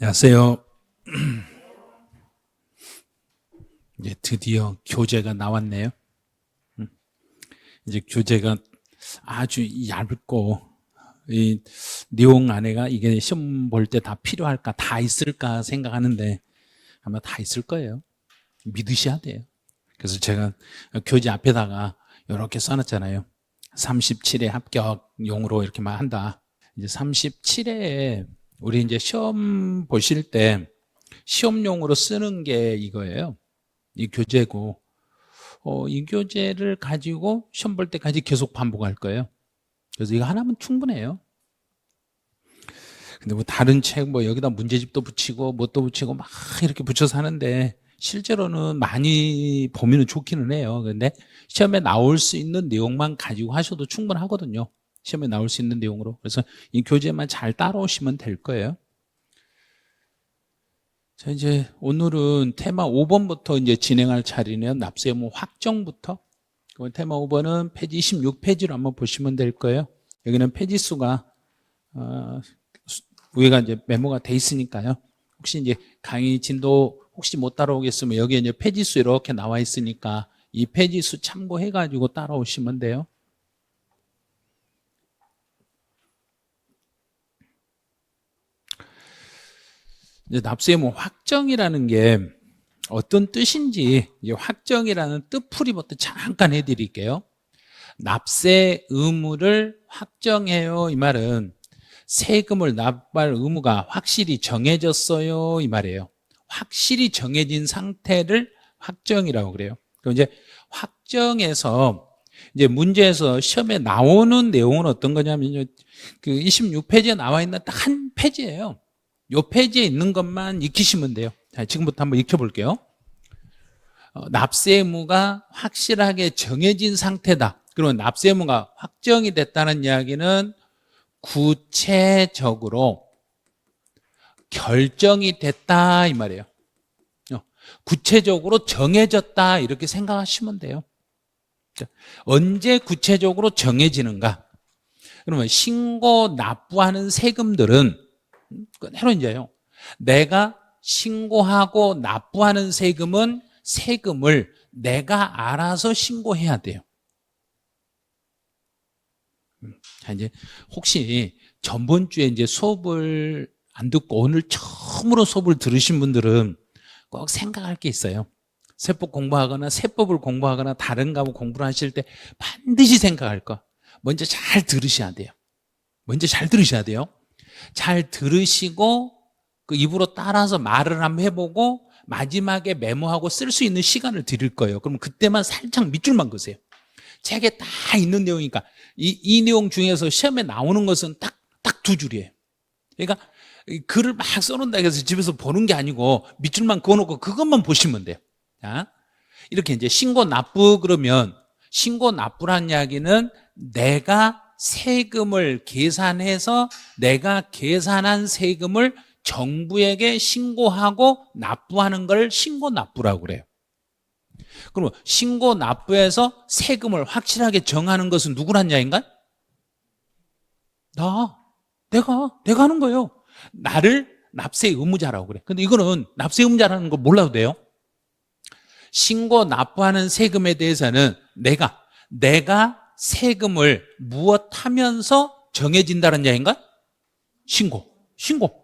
안녕하세요. 이제 드디어 교재가 나왔네요. 이제 교재가 아주 얇고 이 내용 안에가 이게 시험 볼 때 다 필요할까, 다 있을까 생각하는데 아마 다 있을 거예요. 믿으셔야 돼요. 그래서 제가 교재 앞에다가 이렇게 써놨잖아요. 37회 합격용으로 이렇게만 한다. 이제 37회에 우리 이제 시험 보실 때 시험용으로 쓰는 게 이거예요. 이 교재고, 이 교재를 가지고 시험 볼 때까지 계속 반복할 거예요. 그래서 이거 하나면 충분해요. 근데 뭐 다른 책, 뭐 여기다 문제집도 붙이고, 뭣도 붙이고, 막 이렇게 붙여서 하는데, 실제로는 많이 보면 좋기는 해요. 근데 시험에 나올 수 있는 내용만 가지고 하셔도 충분하거든요. 시험에 나올 수 있는 내용으로. 그래서 이 교재만 잘 따라오시면 될 거예요. 자, 이제 오늘은 테마 5번부터 이제 진행할 차례네요. 납세의무 확정부터. 테마 5번은 페이지 26페이지로 한번 보시면 될 거예요. 여기는 페이지 수가 위에가 이제 메모가 돼 있으니까요. 혹시 이제 강의 진도 혹시 못 따라오겠으면 여기에 이제 페이지 수 이렇게 나와 있으니까 이 페이지 수 참고해 가지고 따라오시면 돼요. 이제 납세의무 확정이라는 게 어떤 뜻인지 확정이라는 뜻풀이부터 잠깐 해드릴게요. 납세 의무를 확정해요. 이 말은 세금을 납부할 의무가 확실히 정해졌어요. 이 말이에요. 확실히 정해진 상태를 확정이라고 그래요. 그럼 이제 확정해서 이제 문제에서 시험에 나오는 내용은 어떤 거냐면 그 26페이지에 나와 있는 딱 한 페이지예요. 이 페이지에 있는 것만 익히시면 돼요. 자, 지금부터 한번 익혀볼게요. 납세 의무가 확실하게 정해진 상태다. 그러면 납세 의무가 확정이 됐다는 이야기는 구체적으로 결정이 됐다 이 말이에요. 구체적으로 정해졌다 이렇게 생각하시면 돼요. 언제 구체적으로 정해지는가? 그러면 신고 납부하는 세금들은 그대로 이제요. 내가 신고하고 납부하는 세금은 세금을 내가 알아서 신고해야 돼요. 자, 이제 혹시 전번 주에 이제 수업을 안 듣고 오늘 처음으로 수업을 들으신 분들은 꼭 생각할 게 있어요. 세법 공부하거나 세법을 공부하거나 다른 과목 공부를 하실 때 반드시 생각할 거. 먼저 잘 들으셔야 돼요. 먼저 잘 들으셔야 돼요. 잘 들으시고 그 입으로 따라서 말을 한번 해보고 마지막에 메모하고 쓸 수 있는 시간을 드릴 거예요. 그럼 그때만 살짝 밑줄만 그으세요. 책에 다 있는 내용이니까 이 내용 중에서 시험에 나오는 것은 딱 두 줄이에요. 그러니까 글을 막 써놓는다 해서 집에서 보는 게 아니고 밑줄만 그어놓고 그것만 보시면 돼요. 자, 이렇게 이제 신고 납부 그러면 신고 납부란 이야기는 내가 세금을 계산해서 내가 계산한 세금을 정부에게 신고하고 납부하는 걸 신고 납부라고 그래요. 그럼 신고 납부해서 세금을 확실하게 정하는 것은 누구란 이야기인가? 내가 하는 거예요. 나를 납세 의무자라고 그래. 근데 이거는 납세 의무자라는 거 몰라도 돼요. 신고 납부하는 세금에 대해서는 내가 세금을 무엇 하면서 정해진다는 이야기인가? 신고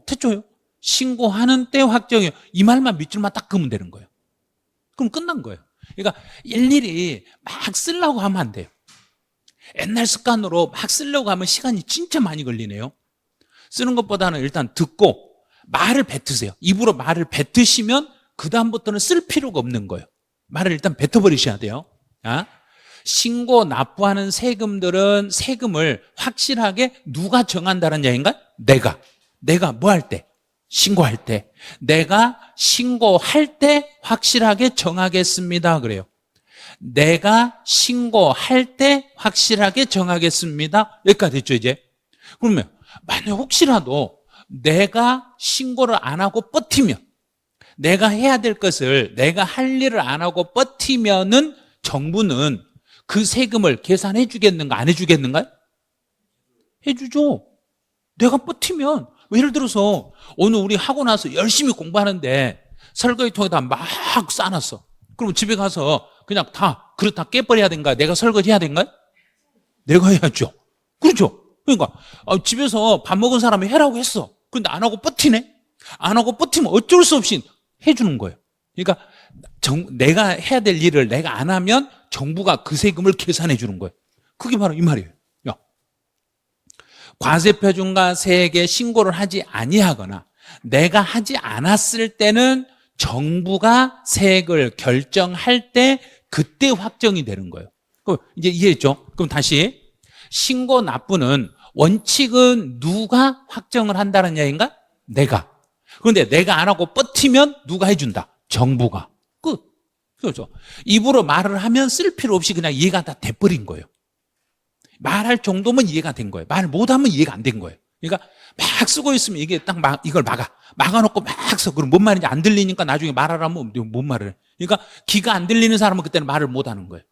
됐죠요. 신고하는 때 확정이에요. 이 말만 밑줄만 딱 그으면 되는 거예요. 그럼 끝난 거예요. 그러니까 일일이 막 쓰려고 하면 안 돼요. 옛날 습관으로 막 쓰려고 하면 시간이 진짜 많이 걸리네요. 쓰는 것보다는 일단 듣고 말을 뱉으세요. 입으로 말을 뱉으시면 그 다음부터는 쓸 필요가 없는 거예요. 말을 일단 뱉어버리셔야 돼요. 신고 납부하는 세금들은 세금을 확실하게 누가 정한다는 얘기인가? 내가 뭐 할 때? 신고할 때. 내가 신고할 때 확실하게 정하겠습니다. 그래요. 내가 신고할 때 확실하게 정하겠습니다. 여기까지 됐죠, 이제? 그러면 만약 혹시라도 내가 신고를 안 하고 버티면, 내가 해야 될 것을 내가 할 일을 안 하고 버티면은 정부는 그 세금을 계산해 주겠는가 안 해 주겠는가? 해주죠. 내가 버티면 예를 들어서 오늘 우리 하고 나서 열심히 공부하는데 설거지통에다 막 싸놨어. 그럼 집에 가서 그냥 다 그릇 다 깨버려야 된가? 내가 설거지 해야 된가? 내가 해야죠. 그렇죠? 그러니까 집에서 밥 먹은 사람이 해라고 했어. 근데 안 하고 버티네? 안 하고 버티면 어쩔 수 없이 해주는 거예요. 그러니까 내가 해야 될 일을 내가 안 하면 정부가 그 세금을 계산해 주는 거예요. 그게 바로 이 말이에요. 야, 과세표준과 세액에 신고를 하지 아니하거나 내가 하지 않았을 때는 정부가 세액을 결정할 때 그때 확정이 되는 거예요. 그럼 이제 이해했죠? 그럼 다시 신고 납부는 원칙은 누가 확정을 한다는 얘기인가? 내가. 그런데 내가 안 하고 버티면 누가 해준다? 정부가. 끝. 그렇죠. 입으로 말을 하면 쓸 필요 없이 그냥 이해가 다 돼버린 거예요. 말할 정도면 이해가 된 거예요. 말 못하면 이해가 안 된 거예요. 그러니까 막 쓰고 있으면 이게 딱 이걸 막아놓고 막 써. 그럼 뭔 말인지 안 들리니까 나중에 말하라면 뭔 말을 해. 그러니까 귀가 안 들리는 사람은 그때는 말을 못 하는 거예요.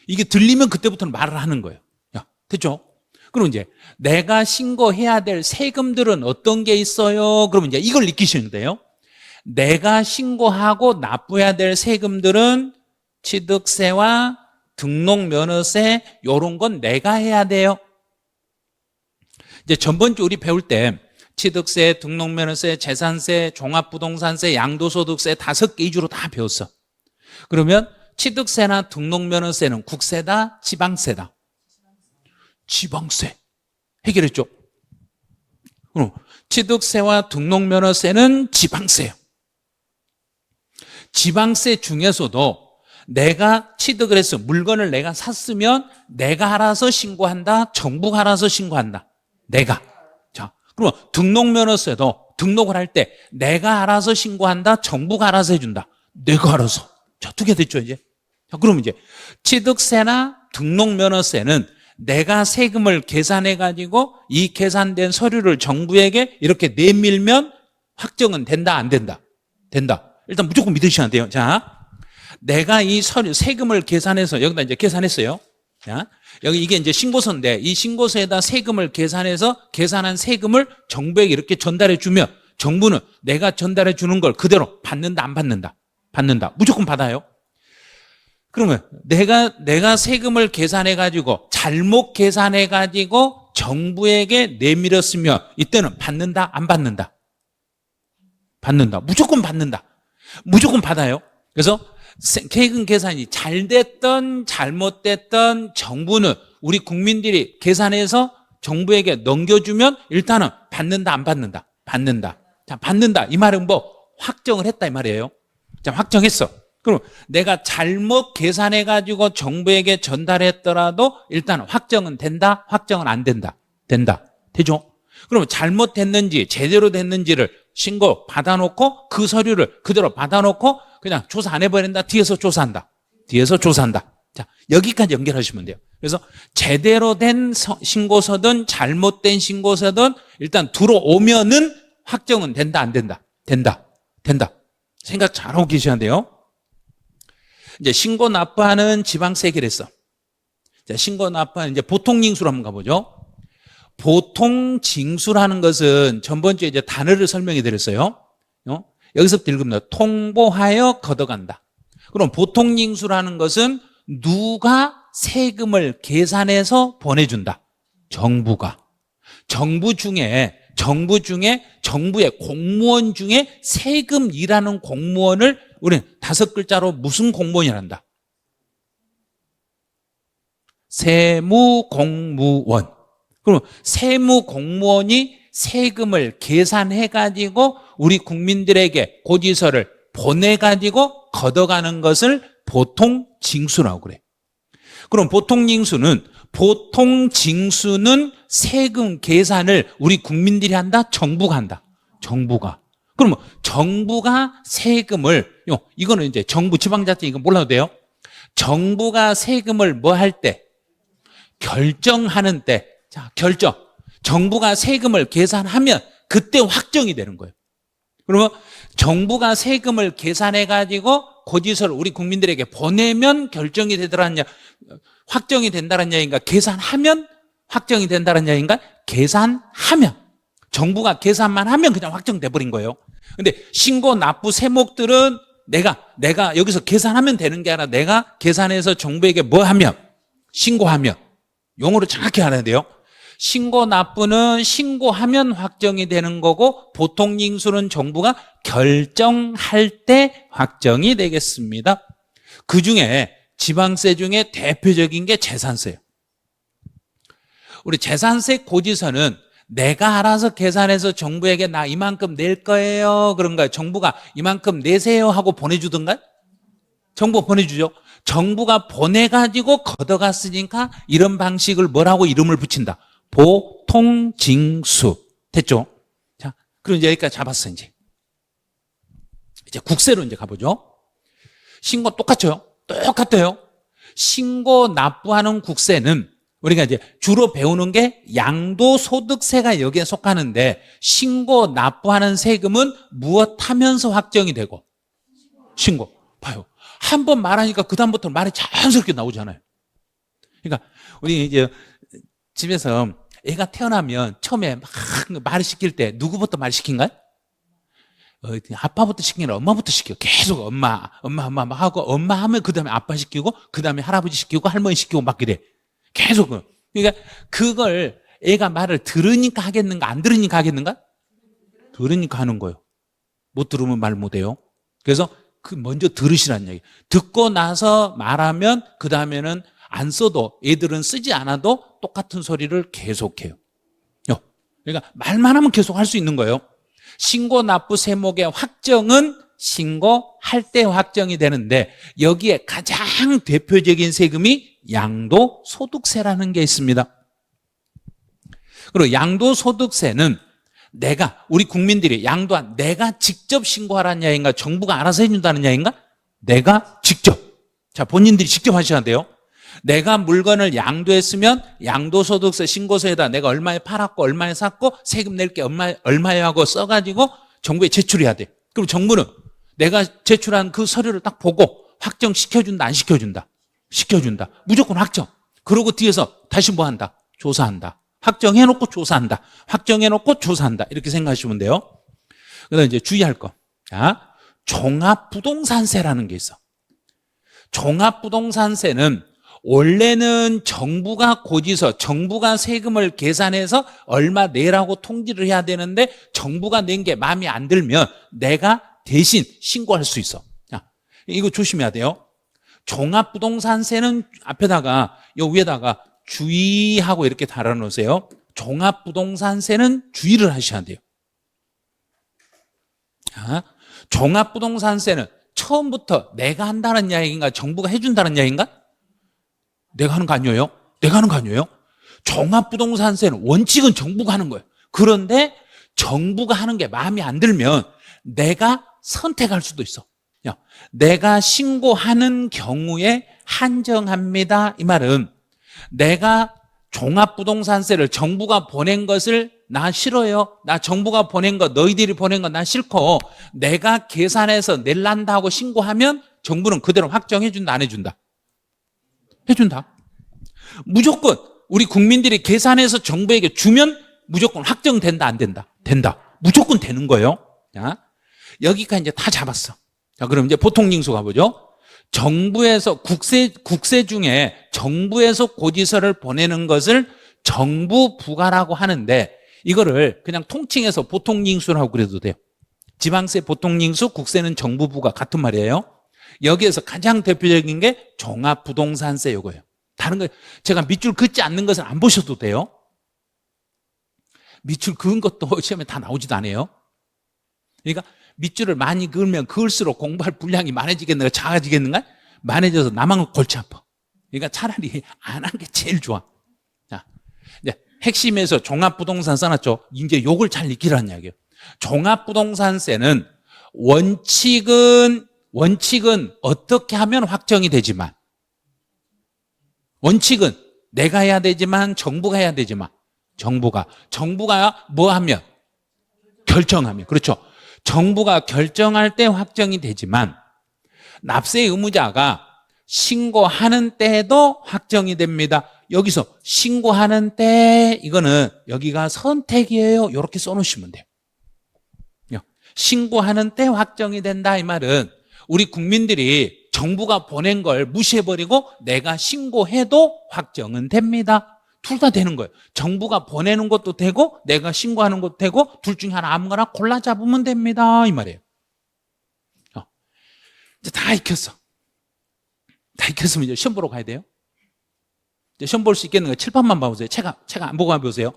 이게 들리면 그때부터는 말을 하는 거예요. 야, 됐죠? 그럼 이제 내가 신고해야 될 세금들은 어떤 게 있어요? 그러면 이제 이걸 느끼시면 돼요. 내가 신고하고 납부해야 될 세금들은 취득세와 등록면허세 이런 건 내가 해야 돼요. 이제 전번주 우리 배울 때 취득세, 등록면허세, 재산세, 종합부동산세, 양도소득세 5개 위주로 다 배웠어. 그러면 취득세나 등록면허세는 국세다, 지방세다? 지방세. 해결했죠? 그럼 취득세와 등록면허세는 지방세예요. 지방세 중에서도 내가 취득을 해서 물건을 내가 샀으면 내가 알아서 신고한다, 정부가 알아서 신고한다. 내가. 자, 그러면 등록면허세도 등록을 할 때 내가 알아서 신고한다, 정부가 알아서 해준다. 내가 알아서. 자, 2개 됐죠, 이제? 자, 그럼 이제 취득세나 등록면허세는 내가 세금을 계산해가지고 이 계산된 서류를 정부에게 이렇게 내밀면 확정은 된다, 안 된다? 된다. 일단 무조건 믿으셔야 돼요. 자, 내가 이 서류, 세금을 계산해서 여기다 이제 계산했어요. 자, 여기 이게 이제 신고서인데 이 신고서에다 세금을 계산해서 계산한 세금을 정부에게 이렇게 전달해 주면 정부는 내가 전달해 주는 걸 그대로 받는다, 안 받는다? 받는다. 무조건 받아요. 그러면 내가 세금을 계산해 가지고 잘못 계산해 가지고 정부에게 내밀었으면 이때는 받는다, 안 받는다? 받는다. 무조건 받는다. 무조건 받아요. 그래서 세금 계산이 잘 됐던 잘못됐던 정부는 우리 국민들이 계산해서 정부에게 넘겨주면 일단은 받는다, 안 받는다? 받는다. 자, 받는다. 이 말은 뭐 확정을 했다 이 말이에요. 자, 확정했어. 그럼 내가 잘못 계산해가지고 정부에게 전달했더라도 일단 확정은 된다, 확정은 안 된다? 된다. 되죠? 그럼 잘못됐는지 제대로 됐는지를 신고 받아놓고 그 서류를 그대로 받아놓고 그냥 조사 안 해버린다, 뒤에서 조사한다. 뒤에서 조사한다. 자, 여기까지 연결하시면 돼요. 그래서 제대로 된 신고서든 잘못된 신고서든 일단 들어오면은 확정은 된다, 안 된다? 된다. 된다. 생각 잘하고 계셔야 돼요. 이제 신고 납부하는 지방세 해결했어. 자, 신고 납부하는 이제 보통징수로 한번 가보죠. 보통징수라는 것은 전번주에 이제 단어를 설명해 드렸어요. 여기서부터 읽으면 통보하여 걷어간다. 그럼 보통징수라는 것은 누가 세금을 계산해서 보내준다? 정부가. 정부 중에 정부의 공무원 중에 세금이라는 공무원을 우리는 5글자로 무슨 공무원이란다? 세무공무원. 그럼 세무공무원이 세금을 계산해가지고 우리 국민들에게 고지서를 보내가지고 걷어가는 것을 보통징수라고 그래. 그럼 보통징수는 세금 계산을 우리 국민들이 한다? 정부가 한다? 정부가. 그러면 정부가 세금을, 이거는 이제 정부 지방자치 이거 몰라도 돼요. 정부가 세금을 뭐 할 때? 결정하는 때. 자, 결정. 정부가 세금을 계산하면 그때 확정이 되는 거예요. 그러면 정부가 세금을 계산해가지고 고지서를 우리 국민들에게 보내면 결정이 되더라는 확정이 된다는 얘기인가? 계산하면 확정이 된다는 얘기인가? 계산하면, 정부가 계산만 하면 그냥 확정돼 버린 거예요. 근데 신고 납부 세목들은 내가 여기서 계산하면 되는 게 아니라 내가 계산해서 정부에게 뭐 하면, 신고하면, 용어를 정확히 알아야 돼요. 신고 납부는 신고하면 확정이 되는 거고, 보통 징수는 정부가 결정할 때 확정이 되겠습니다. 그중에 지방세 중에 대표적인 게 재산세예요. 우리 재산세 고지서는 내가 알아서 계산해서 정부에게 나 이만큼 낼 거예요 그런가요? 정부가 이만큼 내세요 하고 보내주던가요? 정부 보내주죠. 정부가 보내가지고 걷어갔으니까 이런 방식을 뭐라고 이름을 붙인다? 보통징수. 됐죠? 자, 그럼 이제 여기까지 잡았어. 이제 국세로 이제 가보죠. 신고 똑같죠? 똑같아요. 신고 납부하는 국세는 우리가 이제 주로 배우는 게 양도소득세가 여기에 속하는데, 신고 납부하는 세금은 무엇 하면서 확정이 되고? 신고. 봐요. 한 번 말하니까 그다음부터 말이 자연스럽게 나오잖아요. 그러니까 우리 이제 집에서 애가 태어나면 처음에 막 말을 시킬 때 누구부터 말 시킨가요? 아빠부터 시키는 엄마부터 시켜. 계속 엄마 하고, 엄마 하면 그 다음에 아빠 시키고, 그 다음에 할아버지 시키고, 할머니 시키고 막 그래. 계속. 그러니까 그걸 애가 말을 들으니까 하겠는가, 안 들으니까 하겠는가? 들으니까 하는 거예요. 못 들으면 말 못해요. 그래서 먼저 들으시라는 얘기. 듣고 나서 말하면 그 다음에는 안 써도, 애들은 쓰지 않아도 똑같은 소리를 계속해요. 그러니까 말만 하면 계속 할 수 있는 거예요. 신고 납부 세목의 확정은 신고할 때 확정이 되는데, 여기에 가장 대표적인 세금이 양도소득세라는 게 있습니다. 그리고 양도소득세는 우리 국민들이 양도한, 내가 직접 신고하라는 이야기인가, 정부가 알아서 해준다는 이야기인가? 내가 직접. 자, 본인들이 직접 하셔야 돼요. 내가 물건을 양도했으면 양도소득세 신고서에다 내가 얼마에 팔았고 얼마에 샀고 세금 낼 게 얼마에 하고 써가지고 정부에 제출해야 돼. 그럼 정부는 내가 제출한 그 서류를 딱 보고 확정시켜준다, 안 시켜준다? 시켜준다. 무조건 확정. 그러고 뒤에서 다시 뭐 한다? 조사한다. 확정해놓고 조사한다. 확정해놓고 조사한다. 이렇게 생각하시면 돼요. 그다음에 이제 주의할 거. 자, 종합부동산세라는 게 있어. 종합부동산세는 원래는 정부가 고지서, 정부가 세금을 계산해서 얼마 내라고 통지를 해야 되는데, 정부가 낸 게 마음에 안 들면 내가 대신 신고할 수 있어. 자, 이거 조심해야 돼요. 종합부동산세는 앞에다가, 요 위에다가 주의하고 이렇게 달아놓으세요. 종합부동산세는 주의를 하셔야 돼요. 자, 종합부동산세는 처음부터 내가 한다는 이야기인가, 정부가 해준다는 이야기인가? 내가 하는 거 아니에요? 내가 하는 거 아니에요? 종합부동산세는 원칙은 정부가 하는 거예요. 그런데 정부가 하는 게 마음에 안 들면 내가 선택할 수도 있어. 내가 신고하는 경우에 한정합니다. 이 말은 내가 종합부동산세를 정부가 보낸 것을 나 싫어요. 나 정부가 보낸 거, 너희들이 보낸 거 나 싫고 내가 계산해서 낼란다 하고 신고하면 정부는 그대로 확정해준다, 안 해준다? 해준다. 무조건 우리 국민들이 계산해서 정부에게 주면 무조건 확정된다, 안 된다? 된다. 무조건 되는 거예요. 자, 여기까지 이제 다 잡았어. 자, 그럼 이제 보통징수 가보죠. 정부에서 국세 중에 정부에서 고지서를 보내는 것을 정부 부과라고 하는데, 이거를 그냥 통칭해서 보통징수라고 그래도 돼요. 지방세 보통징수, 국세는 정부 부과 같은 말이에요. 여기에서 가장 대표적인 게 종합부동산세 요거예요. 다른 거 제가 밑줄 긋지 않는 것은 안 보셔도 돼요. 밑줄 그은 것도 시험에 다 나오지도 않아요. 그러니까 밑줄을 많이 그으면 그을수록 공부할 분량이 많아지겠는가, 작아지겠는가? 많아져서 나만 골치 아파. 그러니까 차라리 안 한 게 제일 좋아. 자, 이제 핵심에서 종합부동산 써놨죠. 이제 요걸 잘 익히라는 이야기예요. 종합부동산세는 원칙은 어떻게 하면 확정이 되지만, 원칙은 내가 해야 되지만 정부가 해야 되지만, 정부가 뭐 하면? 결정하면. 그렇죠. 정부가 결정할 때 확정이 되지만, 납세 의무자가 신고하는 때도 확정이 됩니다. 여기서 신고하는 때 이거는 여기가 선택이에요. 이렇게 써놓으시면 돼요. 신고하는 때 확정이 된다 이 말은 우리 국민들이 정부가 보낸 걸 무시해버리고 내가 신고해도 확정은 됩니다. 둘 다 되는 거예요. 정부가 보내는 것도 되고 내가 신고하는 것도 되고 둘 중에 하나 아무거나 골라 잡으면 됩니다 이 말이에요. 이제 다 익혔어. 다 익혔으면 이제 시험 보러 가야 돼요. 이제 시험 볼 수 있겠는 거 칠판만 봐보세요. 책 안 보고 해보세요.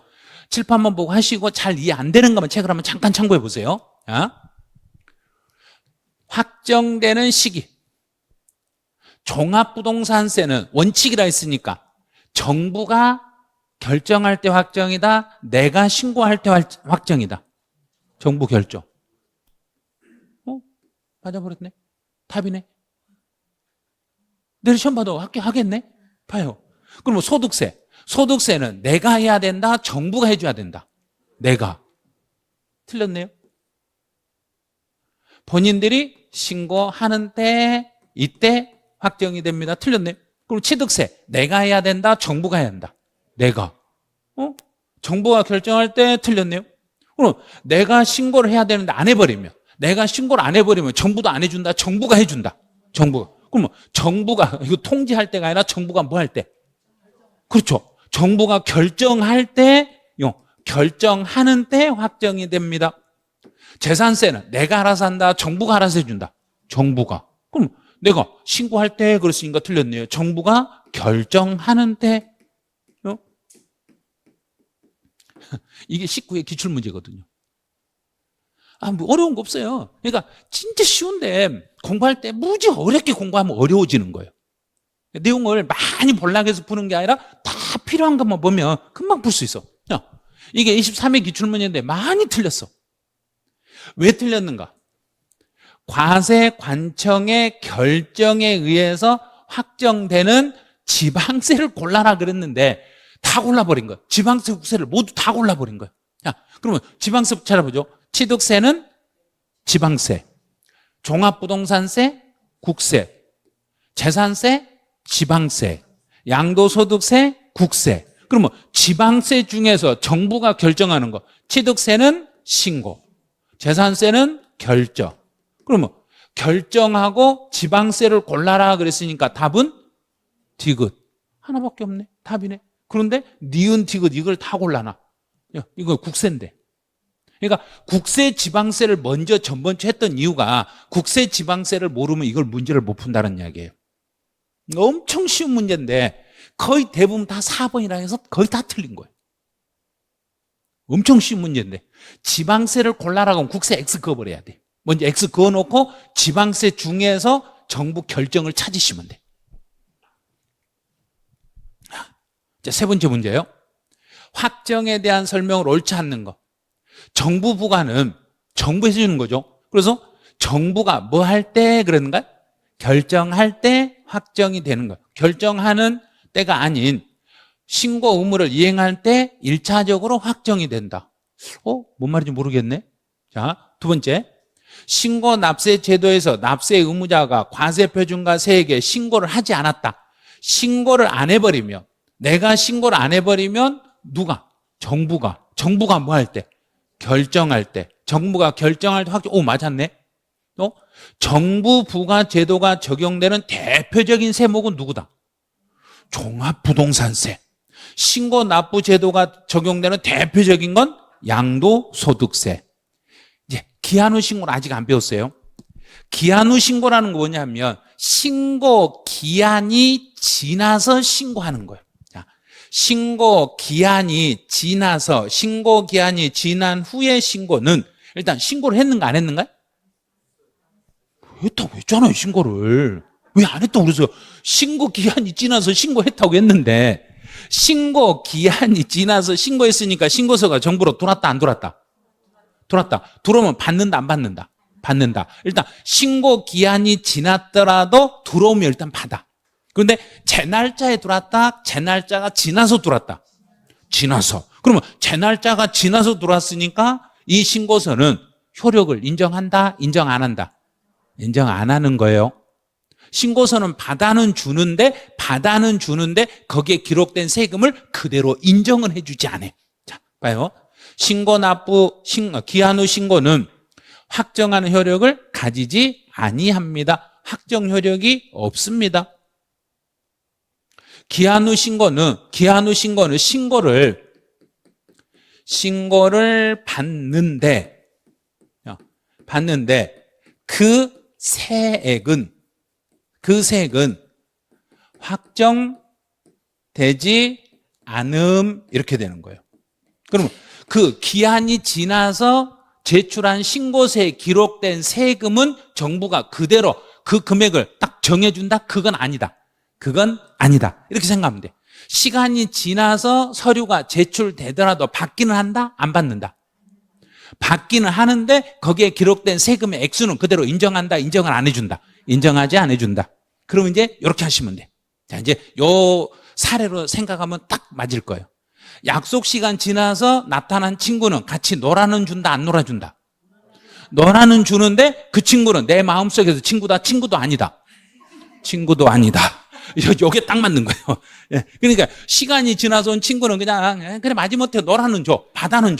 칠판만 보고 하시고 잘 이해 안 되는 것만 책을 한번 잠깐 참고해 보세요. 확정되는 시기. 종합부동산세는 원칙이라 했으니까 정부가 결정할 때 확정이다. 내가 신고할 때 확정이다. 정부 결정. 맞아버렸네. 답이네. 내일 시험 봐도 하겠네. 봐요. 그럼 소득세. 소득세는 내가 해야 된다. 정부가 해줘야 된다. 내가. 틀렸네요. 본인들이 신고하는 때 이때 확정이 됩니다. 틀렸네요. 그럼 취득세 내가 해야 된다. 정부가 해야 한다. 내가. 정부가 결정할 때 틀렸네요. 그럼 내가 신고를 해야 되는데 안 해버리면 내가 신고를 안 해버리면 정부도 안 해준다. 정부가 해준다. 정부가. 그럼 정부가 이거 통지할 때가 아니라 정부가 뭐 할 때? 그렇죠. 정부가 결정할 때 결정하는 때 확정이 됩니다. 재산세는 내가 알아서 한다. 정부가 알아서 해준다. 정부가. 그럼 내가 신고할 때 그랬으니까 틀렸네요. 정부가 결정하는 때. 이게 19의 기출문제거든요. 뭐 어려운 거 없어요. 그러니까 진짜 쉬운데 공부할 때 무지 어렵게 공부하면 어려워지는 거예요. 내용을 많이 볼락해서 푸는 게 아니라 다 필요한 것만 보면 금방 풀 수 있어. 이게 23의 기출문제인데 많이 틀렸어. 왜 틀렸는가? 과세관청의 결정에 의해서 확정되는 지방세를 골라라 그랬는데 다 골라버린 거예요. 지방세, 국세를 모두 다 골라버린 거예요. 그러면 지방세 찾아보죠. 취득세는 지방세, 종합부동산세, 국세, 재산세, 지방세, 양도소득세, 국세. 그러면 지방세 중에서 정부가 결정하는 거, 취득세는 신고, 재산세는 결정. 그러면 결정하고 지방세를 골라라 그랬으니까 답은 디귿. 하나밖에 없네. 답이네. 그런데 니은, 디귿 이걸 다 골라놔. 이거 국세인데. 그러니까 국세 지방세를 먼저 전번주 했던 이유가 국세 지방세를 모르면 이걸 문제를 못 푼다는 이야기예요. 엄청 쉬운 문제인데 거의 대부분 다 4번이라 해서 거의 다 틀린 거예요. 엄청 쉬운 문제인데 지방세를 골라라고 하면 국세 X 그어버려야 돼. 먼저 X 그어놓고 지방세 중에서 정부 결정을 찾으시면 돼. 자, 세 번째 문제예요. 확정에 대한 설명을 옳지 않는 거. 정부 부과는 정부에서 주는 거죠. 그래서 정부가 뭐 할 때 그러는가? 결정할 때 확정이 되는 거예요. 결정하는 때가 아닌 신고 의무를 이행할 때 1차적으로 확정이 된다. 뭔 말인지 모르겠네. 자, 두 번째. 신고 납세 제도에서 납세 의무자가 과세 표준과 세액에 신고를 하지 않았다. 신고를 안 해버리면 내가 신고를 안 해버리면 누가? 정부가 뭐 할 때? 결정할 때. 정부가 결정할 때 확정. 맞았네. 정부 부과 제도가 적용되는 대표적인 세목은 누구다? 종합부동산세. 신고 납부 제도가 적용되는 대표적인 건 양도소득세. 이제 기한 후 신고는 아직 안 배웠어요. 기한 후 신고라는 거 뭐냐면 신고 기한이 지나서 신고하는 거예요. 신고 기한이 지나서 신고 기한이 지난 후에 신고는 일단 신고를 했는가 안 했는가? 했다고 했잖아요. 신고를 왜 안 했다고 그러세요? 신고 기한이 지나서 신고했다고 했는데 신고 기한이 지나서 신고했으니까 신고서가 정부로 들어왔다 안 들어왔다? 들어왔다. 들어오면 받는다 안 받는다? 받는다. 일단 신고 기한이 지났더라도 들어오면 일단 받아. 그런데 제 날짜에 들어왔다, 제 날짜가 지나서 들어왔다. 지나서. 그러면 제 날짜가 지나서 들어왔으니까 이 신고서는 효력을 인정한다, 인정 안 한다? 인정 안 하는 거예요. 신고서는 받아는 주는데 거기에 기록된 세금을 그대로 인정은 해주지 않아요. 자, 봐요. 신고 납부 기한 후 신고는 확정하는 효력을 가지지 아니합니다. 확정 효력이 없습니다. 기한 후 신고는 신고를 받는데 그 세액은 확정되지 않음 이렇게 되는 거예요. 그러면 그 기한이 지나서 제출한 신고서에 기록된 세금은 정부가 그대로 그 금액을 딱 정해준다? 그건 아니다. 이렇게 생각하면 돼. 시간이 지나서 서류가 제출되더라도 받기는 한다? 안 받는다? 받기는 하는데 거기에 기록된 세금의 액수는 그대로 인정한다? 인정을 안 해준다? 인정하지 안 해준다. 그러면 이제 이렇게 하시면 돼. 자, 이제 요 사례로 생각하면 딱 맞을 거예요. 약속 시간 지나서 나타난 친구는 같이 놀아는 준다, 안 놀아준다? 놀아는 주는데 그 친구는 내 마음속에서 친구다, 친구도 아니다. 요게 딱 맞는 거예요. 그러니까 시간이 지나서 온 친구는 그냥 그래 마지못해 놀아는 줘, 받아는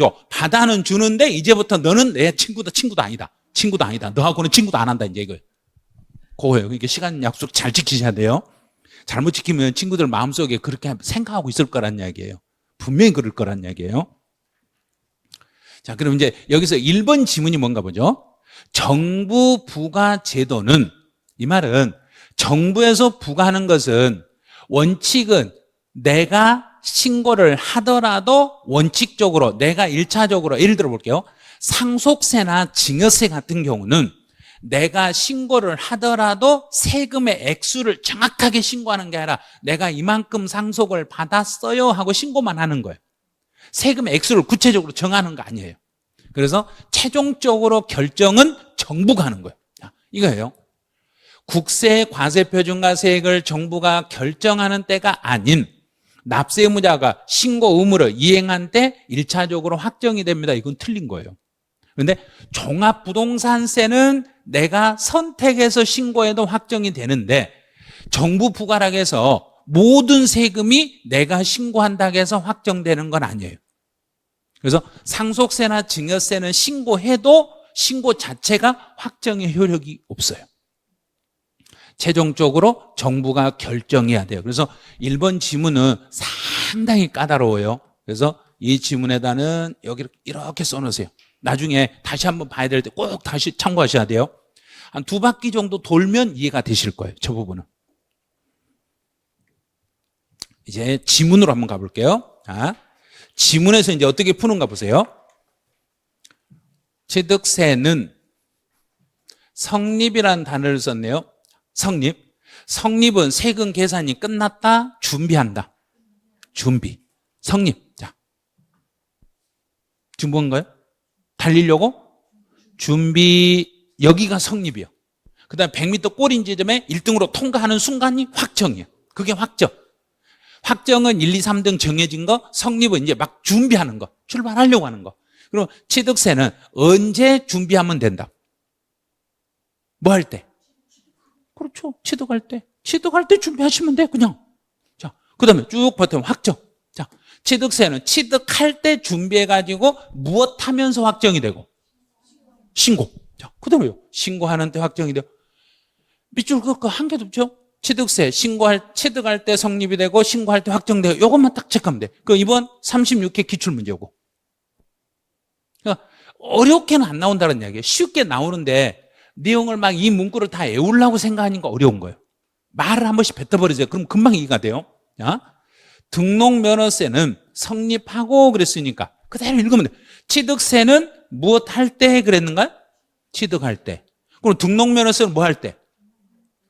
주는데 이제부터 너는 내 친구다, 친구도 아니다. 너하고는 친구도 안 한다 이제 이거예요. 그거예요. 그러니까 시간 약속 잘 지키셔야 돼요. 잘못 지키면 친구들 마음속에 그렇게 생각하고 있을 거란 이야기예요. 분명히 그럴 거란 이야기예요. 자, 그럼 이제 여기서 1번 지문이 뭔가 보죠. 정부 부과 제도는, 이 말은 정부에서 부과하는 것은 원칙은 내가 신고를 하더라도 원칙적으로 내가 1차적으로 예를 들어 볼게요. 상속세나 증여세 같은 경우는 내가 신고를 하더라도 세금의 액수를 정확하게 신고하는 게 아니라 내가 이만큼 상속을 받았어요 하고 신고만 하는 거예요. 세금의 액수를 구체적으로 정하는 거 아니에요. 그래서 최종적으로 결정은 정부가 하는 거예요. 자, 이거예요. 국세, 과세, 표준과세액을 정부가 결정하는 때가 아닌 납세 의무자가 신고 의무를 이행한 때 1차적으로 확정이 됩니다. 이건 틀린 거예요. 그런데 종합부동산세는 내가 선택해서 신고해도 확정이 되는데 정부 부과라고 해서 모든 세금이 내가 신고한다고 해서 확정되는 건 아니에요. 그래서 상속세나 증여세는 신고해도 신고 자체가 확정의 효력이 없어요. 최종적으로 정부가 결정해야 돼요. 그래서 1번 지문은 상당히 까다로워요. 그래서 이 지문에다는 여기 이렇게 써놓으세요. 나중에 다시 한번 봐야 될 때 꼭 다시 참고하셔야 돼요. 한 2바퀴 정도 돌면 이해가 되실 거예요. 저 부분은. 이제 지문으로 한번 가볼게요. 자, 지문에서 이제 어떻게 푸는가 보세요. 취득세는 성립이라는 단어를 썼네요. 성립은 세금 계산이 끝났다, 준비한다. 성립. 자, 지금 뭔가요? 달리려고? 준비, 여기가 성립이요. 그 다음에 100m 꼬린 지점에 1등으로 통과하는 순간이 확정이에요. 그게 확정. 확정은 1, 2, 3등 정해진 거, 성립은 이제 막 준비하는 거, 출발하려고 하는 거. 그럼 취득세는 언제 준비하면 된다? 뭐 할 때? 그렇죠. 취득할 때 준비하시면 돼, 그냥. 자, 그 다음에 쭉 버티면 확정. 자, 취득세는 취득할 때 준비해가지고 무엇 하면서 확정이 되고? 신고. 자, 그 다음에요. 신고하는 때 확정이 되고. 밑줄 그거 한 개도 없죠? 취득세, 취득할 때 성립이 되고, 신고할 때 확정되고, 이것만 딱 체크하면 돼. 그 이번 36회 기출문제고. 그러니까 어렵게는 안 나온다는 이야기예요. 쉽게 나오는데, 내용을 막 이 문구를 다 외우려고 생각하니까 어려운 거예요. 말을 한 번씩 뱉어버리세요. 그럼 금방 이해가 돼요. 자, 등록면허세는 성립하고 그랬으니까 그대로 읽으면 돼. 취득세는 무엇 할 때 그랬는가? 취득할 때. 그럼 등록면허세는 뭐 할 때?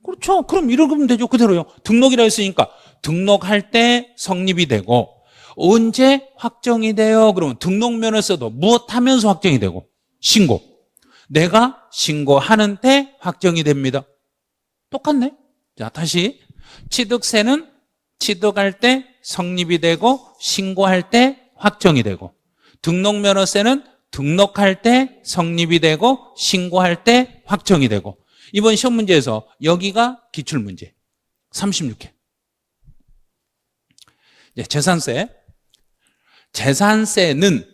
그렇죠. 그럼 읽으면 되죠. 그대로요. 등록이라 했으니까 등록할 때 성립이 되고 언제 확정이 돼요? 그러면 등록면허세도 무엇 하면서 확정이 되고 신고. 내가 신고하는 때 확정이 됩니다. 똑같네. 자, 다시 취득세는 취득할 때 성립이 되고 신고할 때 확정이 되고 등록면허세는 등록할 때 성립이 되고 신고할 때 확정이 되고 이번 시험 문제에서 여기가 기출문제 36회. 재산세. 재산세는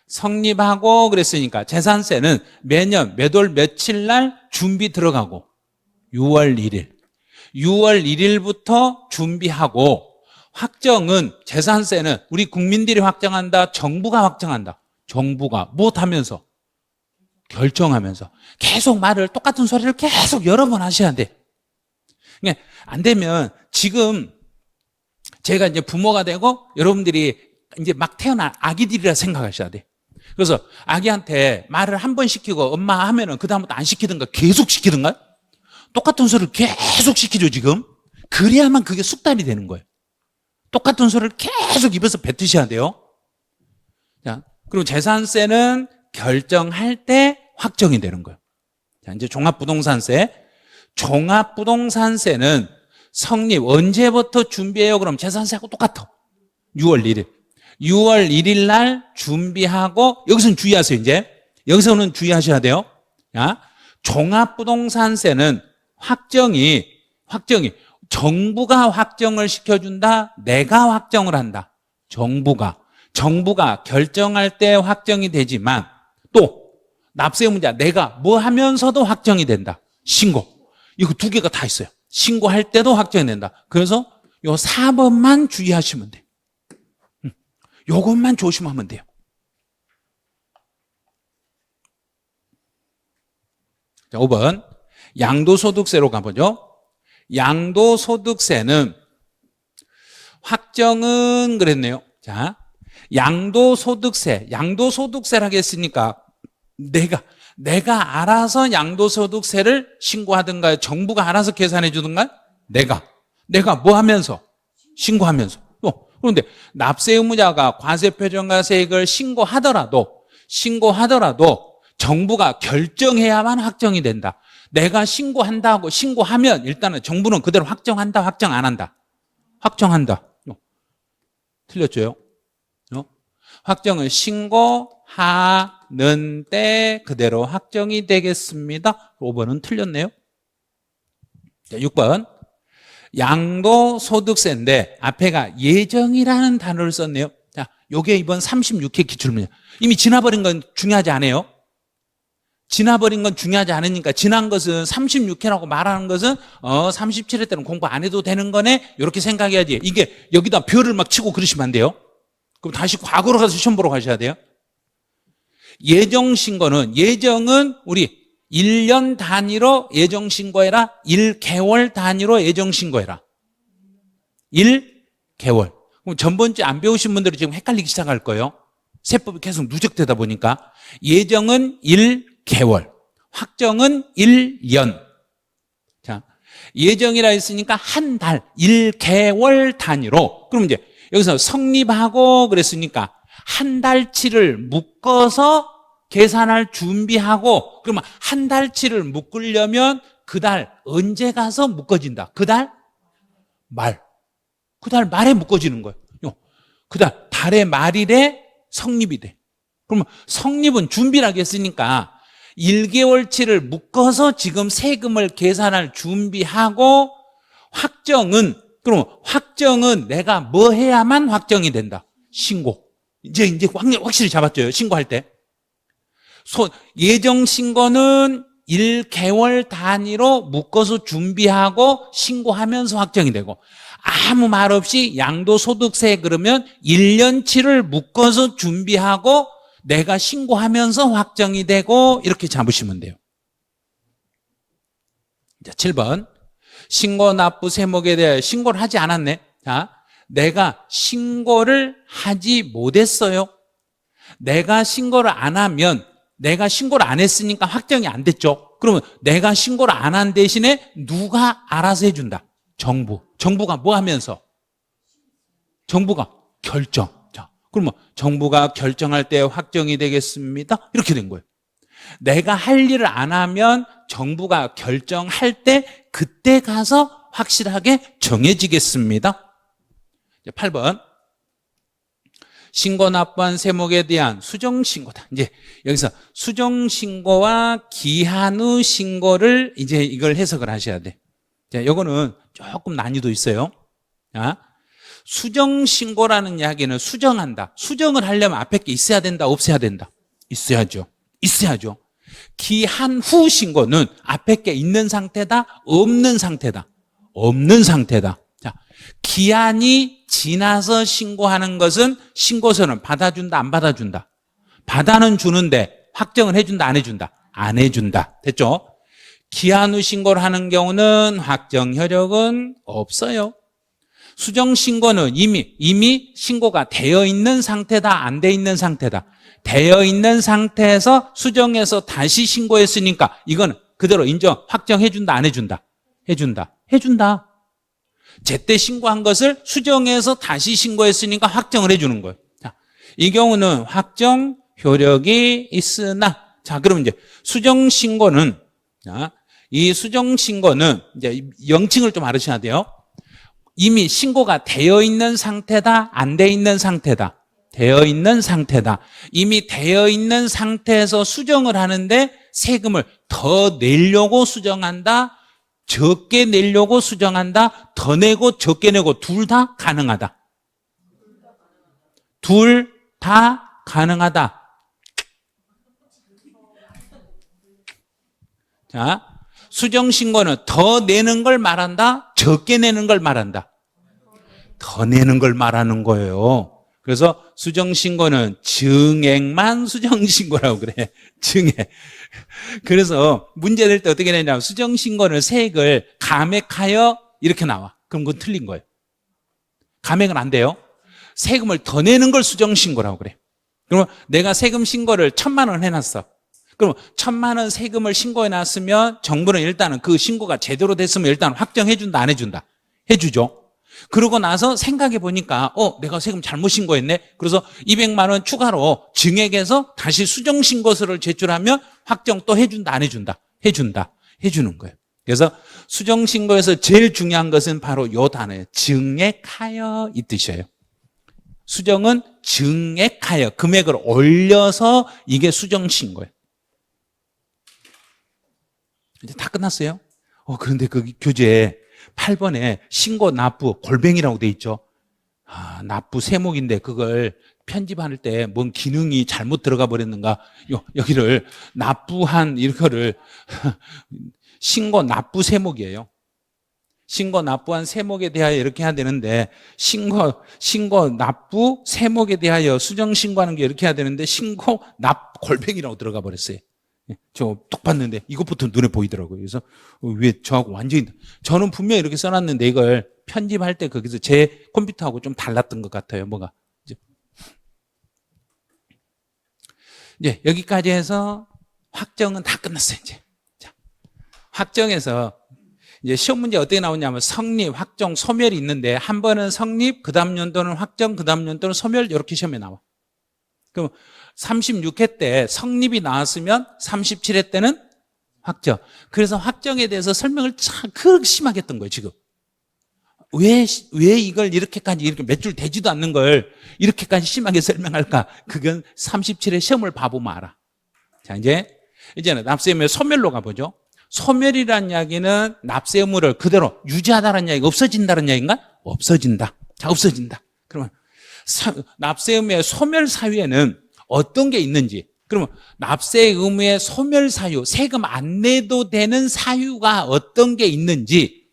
성립하고 그랬으니까 재산세는 매년 몇 월 며칠 날 준비 들어가고 6월 1일. 6월 1일부터 준비하고 확정은 재산세는 우리 국민들이 확정한다, 정부가 확정한다. 정부가 무엇하면서? 결정하면서. 계속 말을 똑같은 소리를 계속 여러 번 하셔야 돼. 그러니까 안 되면 지금 제가 이제 부모가 되고 여러분들이 이제 막 태어난 아기들이라 생각하셔야 돼. 그래서 아기한테 말을 한 번 시키고 엄마 하면은 그다음부터 안 시키든가 계속 시키든가 똑같은 소리를 계속 시키죠 지금. 그래야만 그게 숙달이 되는 거예요. 똑같은 소리를 계속 입에서 뱉으셔야 돼요. 자, 그리고 재산세는 결정할 때 확정이 되는 거예요. 자, 이제 종합부동산세. 종합부동산세는 성립 언제부터 준비해요? 그럼 재산세하고 똑같아. 6월 1일. 6월 1일 날 준비하고 여기서는 주의하세요. 이제 여기서는 주의하셔야 돼요. 자, 종합부동산세는 확정이 정부가 확정을 시켜준다, 내가 확정을 한다. 정부가 결정할 때 확정이 되지만 또 납세 의무자 내가 뭐 하면서도 확정이 된다. 신고. 이거 두 개가 다 있어요. 신고할 때도 확정이 된다. 그래서 요 4번만 주의하시면 돼. 요것만 조심하면 돼요. 자, 5번 양도소득세로 가보죠. 양도소득세는 확정은 그랬네요. 자, 양도소득세라고 했으니까 내가 알아서 양도소득세를 신고하든가 정부가 알아서 계산해 주든가 내가 뭐 하면서 신고하면서. 그런데 납세 의무자가 과세표준과세액을 신고하더라도 정부가 결정해야만 확정이 된다. 내가 신고한다고 신고하면 일단은 정부는 그대로 확정한다, 확정 안 한다? 확정한다. 틀렸죠? 확정을 신고하는 때 그대로 확정이 되겠습니다. 5번은 틀렸네요. 자, 6번 양도소득세인데 앞에가 예정이라는 단어를 썼네요. 자, 요게 이번 36회 기출문제. 이미 지나버린 건 중요하지 않아요. 지나버린 건 중요하지 않으니까 지난 것은 36회라고 말하는 것은 37회 때는 공부 안 해도 되는 거네 이렇게 생각해야지. 이게 여기다 별을 막 치고 그러시면 안 돼요. 그럼 다시 과거로 가서 시험 보러 가셔야 돼요. 예정신고는 우리 1년 단위로 예정신고해라, 1개월 단위로 예정신고해라. 1개월. 그럼 전번주에 안 배우신 분들이 지금 헷갈리기 시작할 거예요. 세법이 계속 누적되다 보니까. 예정은 1개월, 확정은 1년. 자, 예정이라 했으니까 한 달, 1개월 단위로. 그럼 이제 여기서 성립하고 그랬으니까 한 달치를 묶어서 계산할 준비하고, 그러면 한 달치를 묶으려면 그 달 언제 가서 묶어진다? 그 달 말. 그 달 말에 묶어지는 거예요. 그 달의 말일에 성립이 돼. 그러면 성립은 준비라고 했으니까 1개월치를 묶어서 지금 세금을 계산할 준비하고, 확정은 내가 뭐 해야만 확정이 된다? 신고. 이제 확실히 잡았죠. 신고할 때. 예정신고는 1개월 단위로 묶어서 준비하고 신고하면서 확정이 되고, 아무 말 없이 양도소득세 그러면 1년치를 묶어서 준비하고 내가 신고하면서 확정이 되고, 이렇게 잡으시면 돼요. 자, 7번 신고 납부 세목에 대해 신고를 하지 않았네. 자, 내가 신고를 하지 못했어요. 내가 신고를 안 하면, 내가 신고를 안 했으니까 확정이 안 됐죠. 그러면 내가 신고를 안 한 대신에 누가 알아서 해준다? 정부가 뭐 하면서? 정부가 결정. 자, 그러면 정부가 결정할 때 확정이 되겠습니다. 이렇게 된 거예요. 내가 할 일을 안 하면 정부가 결정할 때 그때 가서 확실하게 정해지겠습니다. 8번 신고 납부한 세목에 대한 수정신고다. 이제 여기서 수정신고와 기한 후 신고를 이제 이걸 해석을 하셔야 돼. 자, 요거는 조금 난이도 있어요. 자, 수정신고라는 이야기는 수정한다. 수정을 하려면 앞에 게 있어야 된다, 없어야 된다? 있어야죠. 있어야죠. 기한 후 신고는 앞에 게 있는 상태다, 없는 상태다? 없는 상태다. 자, 기한이 지나서 신고하는 것은 신고서는 받아준다, 안 받아준다? 받아는 주는데 확정을 해준다, 안 해준다? 안 해준다. 됐죠? 기한 후 신고를 하는 경우는 확정 효력은 없어요. 수정 신고는 이미 신고가 되어 있는 상태다, 안 돼 있는 상태다? 되어 있는 상태에서 수정해서 다시 신고했으니까 이건 그대로 인정, 확정해준다, 안 해준다? 해준다. 해준다. 제때 신고한 것을 수정해서 다시 신고했으니까 확정을 해주는 거예요. 자, 이 경우는 확정 효력이 있으나, 자, 그러면 이제 수정 신고는, 자, 이 수정 신고는 이제 명칭을 좀 알으셔야 돼요. 이미 신고가 되어 있는 상태다, 안 돼 있는 상태다? 되어 있는 상태다. 이미 되어 있는 상태에서 수정을 하는데 세금을 더 내려고 수정한다, 적게 내려고 수정한다, 더 내고 적게 내고 둘 다 가능하다. 둘 다 가능하다. 자, 수정신고는 더 내는 걸 말한다, 적게 내는 걸 말한다? 더 내는 걸 말하는 거예요. 그래서 수정신고는 증액만 수정신고라고 그래. 증액. 그래서 문제 될 때 어떻게 되냐면 수정신고는 세액을 감액하여 이렇게 나와. 그럼 그건 틀린 거예요. 감액은 안 돼요. 세금을 더 내는 걸 수정신고라고 그래. 그러면 내가 세금 신고를 1,000만 원 해놨어. 그럼 1,000만 원 세금을 신고해놨으면 정부는 일단은 그 신고가 제대로 됐으면 일단 확정해준다, 안 해준다? 해주죠. 그러고 나서 생각해 보니까 내가 세금 잘못 신고했네. 그래서 200만 원 추가로 증액해서 다시 수정 신고서를 제출하면 확정 또 해준다, 안 해준다? 해준다. 해주는 거예요. 그래서 수정 신고에서 제일 중요한 것은 바로 이 단어예요. 증액하여 이 뜻이에요. 수정은 증액하여 금액을 올려서 이게 수정 신고예요. 이제 다 끝났어요. 그런데 그 교재에 8번에 신고 납부 골뱅이라고 돼 있죠. 납부 세목인데 그걸 편집할 때 뭔 기능이 잘못 들어가 버렸는가, 여기를 납부한 이거를 신고 납부 세목이에요. 신고 납부한 세목에 대하여 이렇게 해야 되는데 신고 납부 세목에 대하여 수정 신고하는 게 이렇게 해야 되는데 신고 납 골뱅이라고 들어가 버렸어요. 저 똑 봤는데 이것부터 눈에 보이더라고요. 그래서 왜 저하고 완전히, 저는 분명히 이렇게 써놨는데 이걸 편집할 때 거기서 제 컴퓨터하고 좀 달랐던 것 같아요. 뭐가 이제 여기까지 해서 확정은 다 끝났어요. 이제 자, 확정해서 이제 시험 문제 어떻게 나오냐면 성립, 확정, 소멸이 있는데 한 번은 성립, 그 다음 연도는 확정, 그 다음 연도는 소멸, 이렇게 시험에 나와. 그럼 36회 때 성립이 나왔으면 37회 때는 확정. 그래서 확정에 대해서 설명을 참 그렇게 심하게 했던 거예요, 지금. 왜 이걸 이렇게까지 이렇게 몇 줄 되지도 않는 걸 이렇게까지 심하게 설명할까? 그건 37회 시험을 봐보면 알아. 자, 이제는 납세 의무의 소멸로 가보죠. 소멸이라는 이야기는 납세 의무를 그대로 유지하다는 이야기가 없어진다는 이야기인가? 없어진다. 자, 없어진다. 그러면 납세 의무의 소멸 사유에는 어떤 게 있는지, 그러면 납세 의무의 소멸 사유, 세금 안 내도 되는 사유가 어떤 게 있는지,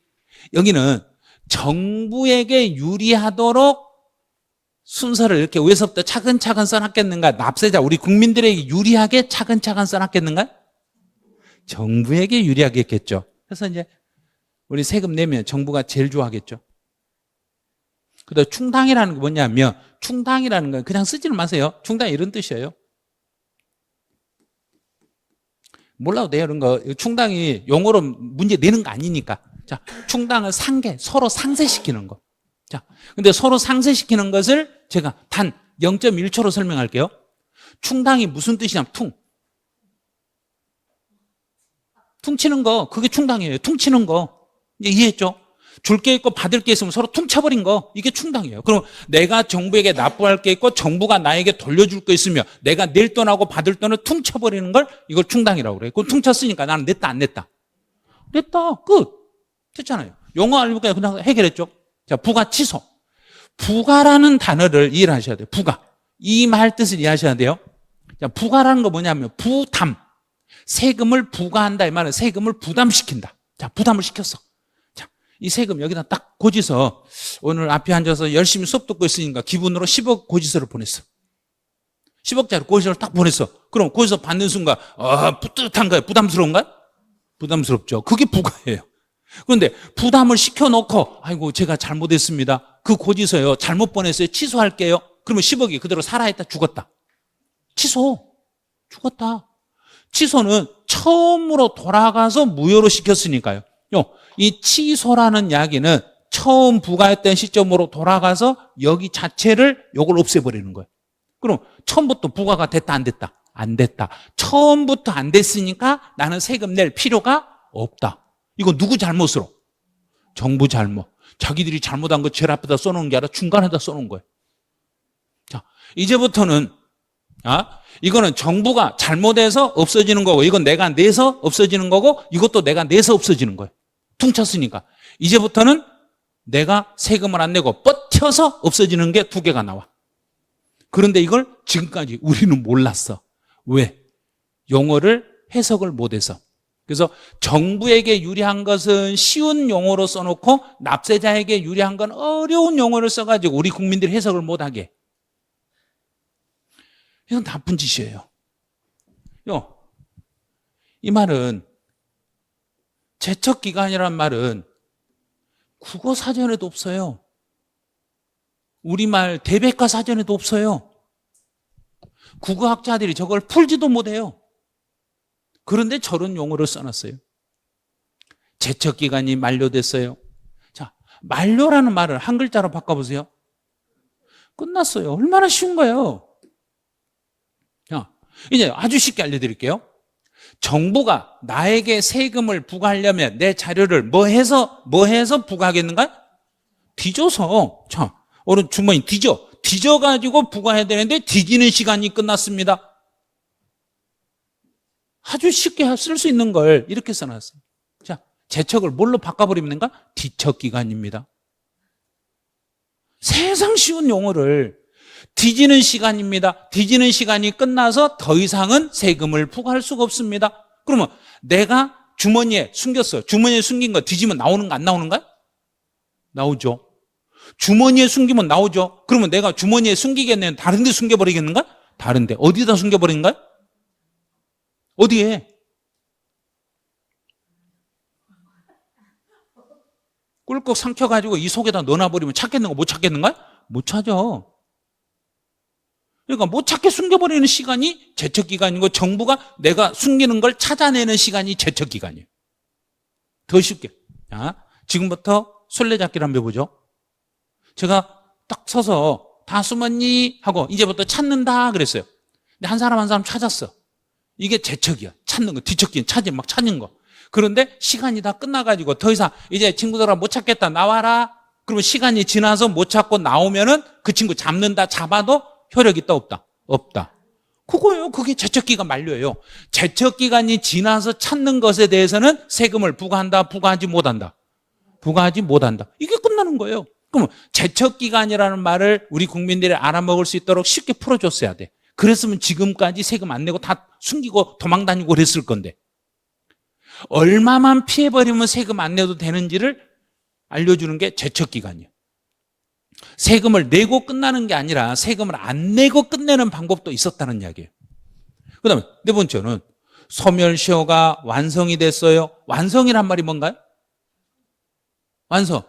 여기는 정부에게 유리하도록 순서를 이렇게 위에서부터 차근차근 써놨겠는가? 납세자, 우리 국민들에게 유리하게 차근차근 써놨겠는가? 정부에게 유리하게 했겠죠. 그래서 이제 우리 세금 내면 정부가 제일 좋아하겠죠. 그다음 충당이라는 게 뭐냐면, 충당이라는 건 그냥 쓰지는 마세요. 충당이 이런 뜻이에요. 몰라도 돼요, 이런 거. 충당이 용어로 문제 내는 거 아니니까. 자, 충당은 상계, 서로 상쇄시키는 거. 자, 근데 서로 상쇄시키는 것을 제가 단 0.1초로 설명할게요. 충당이 무슨 뜻이냐면 퉁치는 거, 그게 충당이에요. 퉁치는 거. 이제 이해했죠? 줄 게 있고 받을 게 있으면 서로 퉁쳐버린 거, 이게 충당이에요. 그럼 내가 정부에게 납부할 게 있고 정부가 나에게 돌려줄 게 있으며 내가 낼 돈하고 받을 돈을 퉁쳐버리는 걸 이걸 충당이라고 그래요. 그럼 퉁쳤으니까 나는 냈다 안 냈다? 냈다. 끝. 됐잖아요. 용어 알고 그냥 해결했죠. 자, 부가 취소. 부가라는 단어를 이해를 하셔야 돼요. 부가. 이 말 뜻을 이해하셔야 돼요. 자, 부가라는 거 뭐냐면 부담. 세금을 부과한다 이 말은 세금을 부담시킨다. 자, 부담을 시켰어. 자, 이 세금 여기다 딱 고지서, 오늘 앞에 앉아서 열심히 수업 듣고 있으니까 기분으로 10억 고지서를 보냈어. 10억짜리 고지서를 딱 보냈어. 그럼 고지서 받는 순간 뿌듯한가요? 부담스러운가요? 부담스럽죠. 그게 부가예요. 그런데 부담을 시켜놓고 아이고 제가 잘못했습니다. 그 고지서요 잘못 보냈어요. 취소할게요. 그러면 10억이 그대로 살아있다 죽었다. 취소. 죽었다. 취소는 처음으로 돌아가서 무효로 시켰으니까요. 이 취소라는 이야기는 처음 부과했던 시점으로 돌아가서 여기 자체를 요걸 없애버리는 거예요. 그럼 처음부터 부과가 됐다 안 됐다? 안 됐다. 처음부터 안 됐으니까 나는 세금 낼 필요가 없다. 이거 누구 잘못으로? 정부 잘못. 자기들이 잘못한 거 제일 앞에다 써놓은 게 아니라 중간에다 써놓은 거예요. 자, 이제부터는 이거는 정부가 잘못해서 없어지는 거고, 이건 내가 내서 없어지는 거고, 이것도 내가 내서 없어지는 거예요. 퉁쳤으니까. 이제부터는 내가 세금을 안 내고 뻗쳐서 없어지는 게 두 개가 나와. 그런데 이걸 지금까지 우리는 몰랐어. 왜? 용어를 해석을 못해서. 그래서 정부에게 유리한 것은 쉬운 용어로 써놓고 납세자에게 유리한 건 어려운 용어를 써가지고 우리 국민들이 해석을 못하게. 이건 나쁜 짓이에요. 이 말은, 제척기간이란 말은 국어 사전에도 없어요. 우리말 대백과 사전에도 없어요. 국어학자들이 저걸 풀지도 못해요. 그런데 저런 용어를 써놨어요. 제척기간이 만료됐어요. 자, 만료라는 말을 한 글자로 바꿔보세요. 끝났어요. 얼마나 쉬운 거예요. 자, 이제 아주 쉽게 알려드릴게요. 정부가 나에게 세금을 부과하려면 내 자료를 뭐 해서 부과하겠는가? 뒤져서. 자, 오른 주머니 뒤져가지고 부과해야 되는데 뒤지는 시간이 끝났습니다. 아주 쉽게 쓸 수 있는 걸 이렇게 써놨어요. 자, 제척을 뭘로 바꿔버리는가? 뒤척기간입니다. 세상 쉬운 용어를 뒤지는 시간입니다. 뒤지는 시간이 끝나서 더 이상은 세금을 부과할 수가 없습니다. 그러면 내가 주머니에 숨겼어요. 주머니에 숨긴 거 뒤지면 나오는가 안 나오는가? 나오죠. 주머니에 숨기면 나오죠. 그러면 내가 주머니에 숨기겠네요. 다른 데 숨겨버리겠는가? 다른 데. 어디다 숨겨버리는가? 어디에? 꿀꺽 삼켜가지고 이 속에다 넣어놔버리면 찾겠는가? 못 찾겠는가? 못 찾아. 그러니까 못 찾게 숨겨버리는 시간이 제척기간이고, 정부가 내가 숨기는 걸 찾아내는 시간이 제척기간이에요. 더 쉽게. 자, 지금부터 술래잡기를 한번 해보죠. 제가 딱 서서 다 숨었니? 하고 이제부터 찾는다 그랬어요. 근데 한 사람 찾았어. 이게 제척이야. 찾는 거, 뒤척기, 막 찾는 거. 그런데 시간이 다 끝나가지고 더 이상 이제 친구들아 못 찾겠다, 나와라. 그러면 시간이 지나서 못 찾고 나오면은 그 친구 잡는다, 잡아도 효력이 있다, 없다? 없다. 그거예요. 그게 제척기간 만료예요. 제척기간이 지나서 찾는 것에 대해서는 세금을 부과한다, 부과하지 못한다? 부과하지 못한다. 이게 끝나는 거예요. 그러면 제척기간이라는 말을 우리 국민들이 알아먹을 수 있도록 쉽게 풀어줬어야 돼. 그랬으면 지금까지 세금 안 내고 다 숨기고 도망다니고 그랬을 건데, 얼마만 피해버리면 세금 안 내도 되는지를 알려주는 게 제척기간이에요. 세금을 내고 끝나는 게 아니라 세금을 안 내고 끝내는 방법도 있었다는 이야기예요. 그 다음에 네 번째는 소멸시효가 완성이 됐어요. 완성이란 말이 뭔가요? 완성.